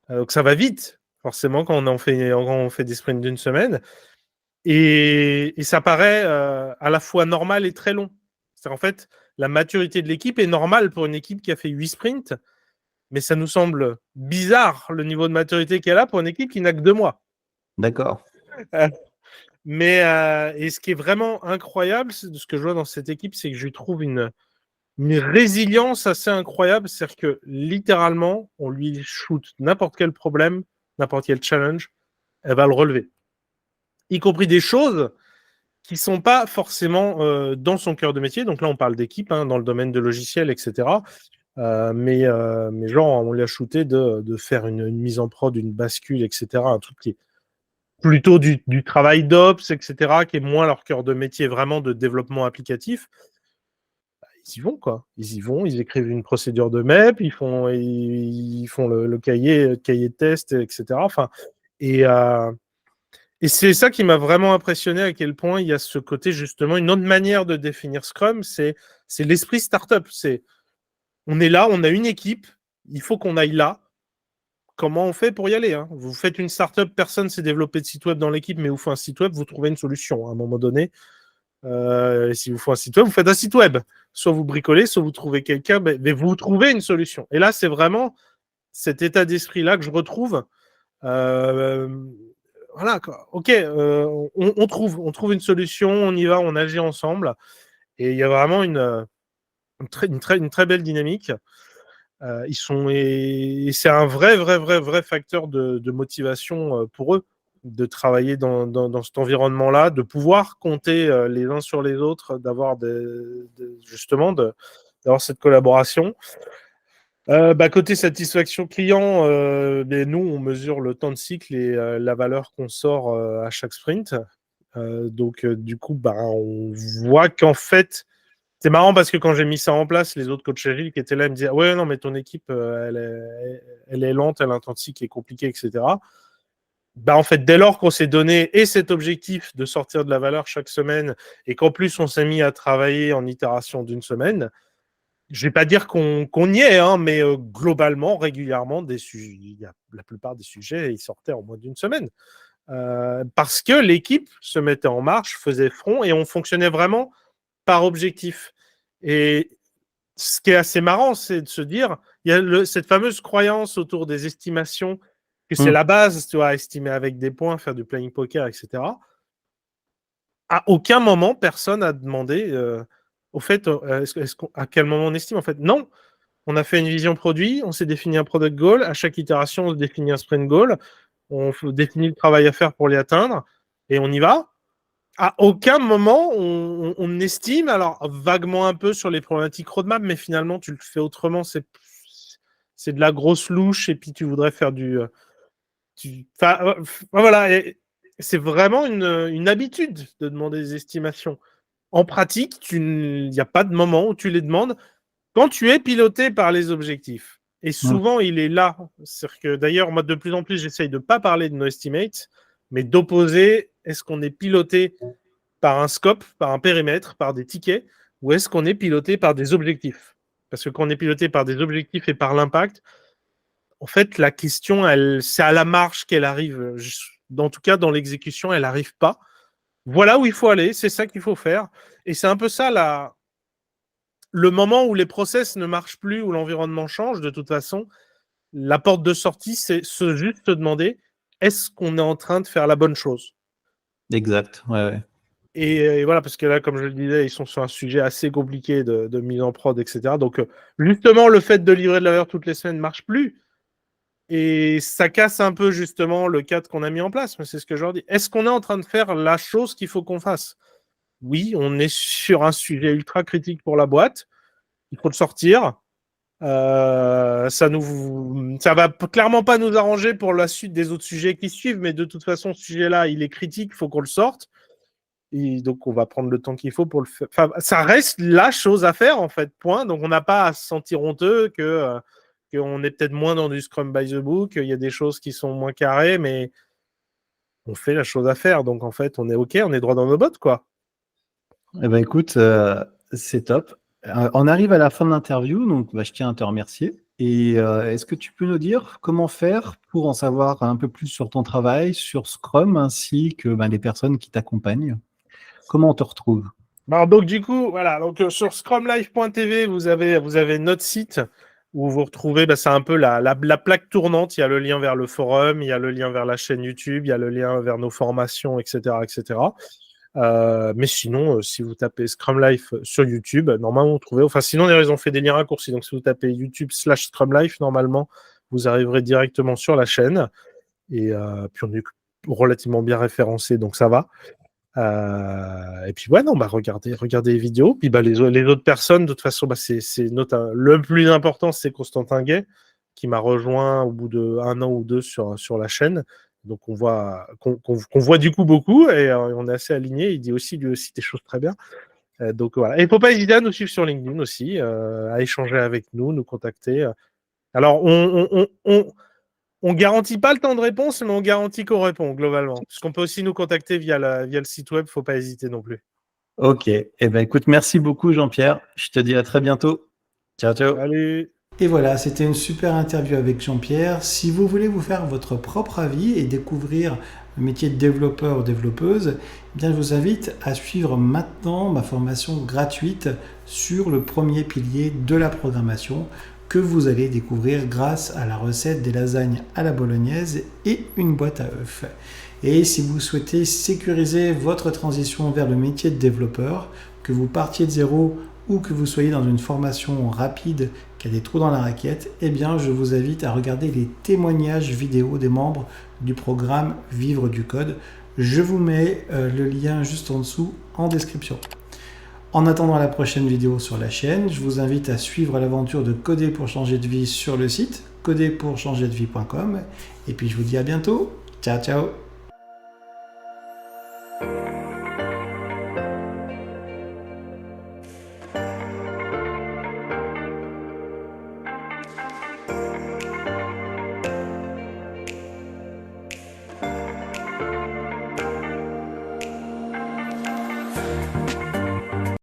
Donc ça va vite, forcément, quand on fait des sprints d'une semaine. Et ça paraît à la fois normal et très long. C'est en fait, la maturité de l'équipe est normale pour une équipe qui a fait 8 sprints, mais ça nous semble bizarre le niveau de maturité qu'elle a pour une équipe qui n'a que 2 mois. D'accord. Mais et ce qui est vraiment incroyable, c'est de ce que je vois dans cette équipe, c'est que je trouve une résilience assez incroyable. C'est-à-dire que littéralement, on lui shoot n'importe quel problème, n'importe quel challenge, elle va le relever. Y compris des choses qui ne sont pas forcément dans son cœur de métier. Donc là, on parle d'équipe dans le domaine de logiciels, etc. Mais genre, on lui a shooté de faire une mise en prod, une bascule, etc. Un truc qui est plutôt du travail d'ops, etc., qui est moins leur cœur de métier vraiment de développement applicatif. Ils y vont, quoi. Ils y vont, ils écrivent une procédure de MEP, ils font le cahier de test, etc. Enfin, et c'est ça qui m'a vraiment impressionné, à quel point il y a ce côté, justement, une autre manière de définir Scrum, c'est l'esprit startup. On est là, on a une équipe, il faut qu'on aille là. Comment on fait pour y aller? Vous faites une startup, personne ne s'est développé de site web dans l'équipe, mais vous faites un site web, vous trouvez une solution. À un moment donné, si vous faites un site web, vous faites un site web. Soit vous bricolez, soit vous trouvez quelqu'un, mais vous trouvez une solution. Et là, c'est vraiment cet état d'esprit-là que je retrouve. Voilà, quoi. Ok, on trouve une solution, on y va, on agit ensemble. Et il y a vraiment une très belle dynamique. Et c'est un vrai facteur de motivation pour eux de travailler dans cet environnement-là, de pouvoir compter les uns sur les autres, d'avoir justement d'avoir cette collaboration. Côté satisfaction client, nous, on mesure le temps de cycle et la valeur qu'on sort à chaque sprint. Du coup, on voit qu'en fait, c'est marrant parce que quand j'ai mis ça en place, les autres coachs agiles qui étaient là, ils me disaient ouais, non, mais ton équipe, elle est lente, elle a un temps de cycle qui est compliqué, etc. En fait, dès lors qu'on s'est donné et cet objectif de sortir de la valeur chaque semaine et qu'en plus on s'est mis à travailler en itération d'une semaine, je vais pas dire qu'on y est, hein, mais globalement, régulièrement, la plupart des sujets, ils sortaient en moins d'une semaine. Parce que l'équipe se mettait en marche, faisait front et on fonctionnait vraiment par objectif. Et ce qui est assez marrant, c'est de se dire, il y a cette fameuse croyance autour des estimations, que c'est la base, tu vois, estimer avec des points, faire du playing poker, etc. À aucun moment, personne n'a demandé, au fait, à quel moment on estime, en fait. Non, on a fait une vision produit, on s'est défini un product goal, à chaque itération, on se définit un sprint goal, on définit le travail à faire pour l'y atteindre, et on y va. À aucun moment, on estime, alors vaguement un peu sur les problématiques roadmap, mais finalement, tu le fais autrement, c'est de la grosse louche, et puis tu voudrais faire voilà, c'est vraiment une habitude de demander des estimations. En pratique, il n'y a pas de moment où tu les demandes quand tu es piloté par les objectifs. Et souvent, il est là. C'est-à-dire que d'ailleurs, moi, de plus en plus, j'essaye de ne pas parler de no estimates, mais d'opposer, est-ce qu'on est piloté par un scope, par un périmètre, par des tickets, ou est-ce qu'on est piloté par des objectifs? Parce que quand on est piloté par des objectifs et par l'impact, en fait, la question, c'est à la marge qu'elle arrive. En tout cas, dans l'exécution, elle n'arrive pas. Voilà où il faut aller, c'est ça qu'il faut faire. Et c'est un peu ça, le moment où les process ne marchent plus, où l'environnement change, de toute façon, la porte de sortie, c'est juste se demander, est-ce qu'on est en train de faire la bonne chose? Exact, ouais. Et voilà, parce que là, comme je le disais, ils sont sur un sujet assez compliqué de mise en prod, etc. Donc, justement, le fait de livrer de la valeur toutes les semaines ne marche plus. Et ça casse un peu, justement, le cadre qu'on a mis en place. Mais c'est ce que je leur dis. Est-ce qu'on est en train de faire la chose qu'il faut qu'on fasse? Oui, on est sur un sujet ultra critique pour la boîte. Il faut le sortir. Ça va clairement pas nous arranger pour la suite des autres sujets qui suivent, mais de toute façon, ce sujet-là, il est critique, il faut qu'on le sorte. Et donc, on va prendre le temps qu'il faut pour le faire. Enfin, ça reste la chose à faire, en fait, point. Donc, on n'a pas à se sentir honteux qu'on est peut-être moins dans du Scrum by the Book, il y a des choses qui sont moins carrées, mais on fait la chose à faire. Donc, en fait, on est OK, on est droit dans nos bottes, quoi. Eh ben, écoute, c'est top. On arrive à la fin de l'interview, donc je tiens à te remercier. Et est-ce que tu peux nous dire comment faire pour en savoir un peu plus sur ton travail, sur Scrum, ainsi que les personnes qui t'accompagnent? Comment on te retrouve? Donc, du coup, voilà. Donc, sur scrumlife.tv, vous avez notre site où vous retrouvez, c'est un peu la plaque tournante. Il y a le lien vers le forum, il y a le lien vers la chaîne YouTube, il y a le lien vers nos formations, etc., etc. Mais sinon, si vous tapez Scrum Life sur YouTube, normalement, vous trouvez. Enfin, sinon, ils ont fait des liens raccourcis. Donc, si vous tapez YouTube/Scrum Life, normalement, vous arriverez directement sur la chaîne. Et puis, on est relativement bien référencé, donc ça va. Et puis, regardez les vidéos. Puis, les autres personnes, de toute façon, le plus important, c'est Constantin Gay, qui m'a rejoint au bout d'1 an ou 2 sur la chaîne. Donc, qu'on voit du coup beaucoup et on est assez alignés. Il dit aussi, lui aussi, des choses très bien. Donc, voilà. Et il ne faut pas hésiter à nous suivre sur LinkedIn aussi, à échanger avec nous contacter. Alors, on garantit pas le temps de réponse, mais on garantit qu'on répond globalement. Puisqu'on peut aussi nous contacter via le site web, il ne faut pas hésiter non plus. Ok. Eh ben, écoute, merci beaucoup, Jean-Pierre. Je te dis à très bientôt. Ciao, ciao. Salut. Et voilà, c'était une super interview avec Jean-Pierre. Si vous voulez vous faire votre propre avis et découvrir le métier de développeur ou développeuse, eh bien, je vous invite à suivre maintenant ma formation gratuite sur le premier pilier de la programmation que vous allez découvrir grâce à la recette des lasagnes à la bolognaise et une boîte à œufs. Et si vous souhaitez sécuriser votre transition vers le métier de développeur, que vous partiez de zéro ou que vous soyez dans une formation rapide qui a des trous dans la raquette, eh bien je vous invite à regarder les témoignages vidéo des membres du programme Vivre du Code. Je vous mets le lien juste en dessous en description. En attendant la prochaine vidéo sur la chaîne, je vous invite à suivre l'aventure de Coder pour changer de vie sur le site coderpourchangerdevie.com et puis je vous dis à bientôt. Ciao ciao.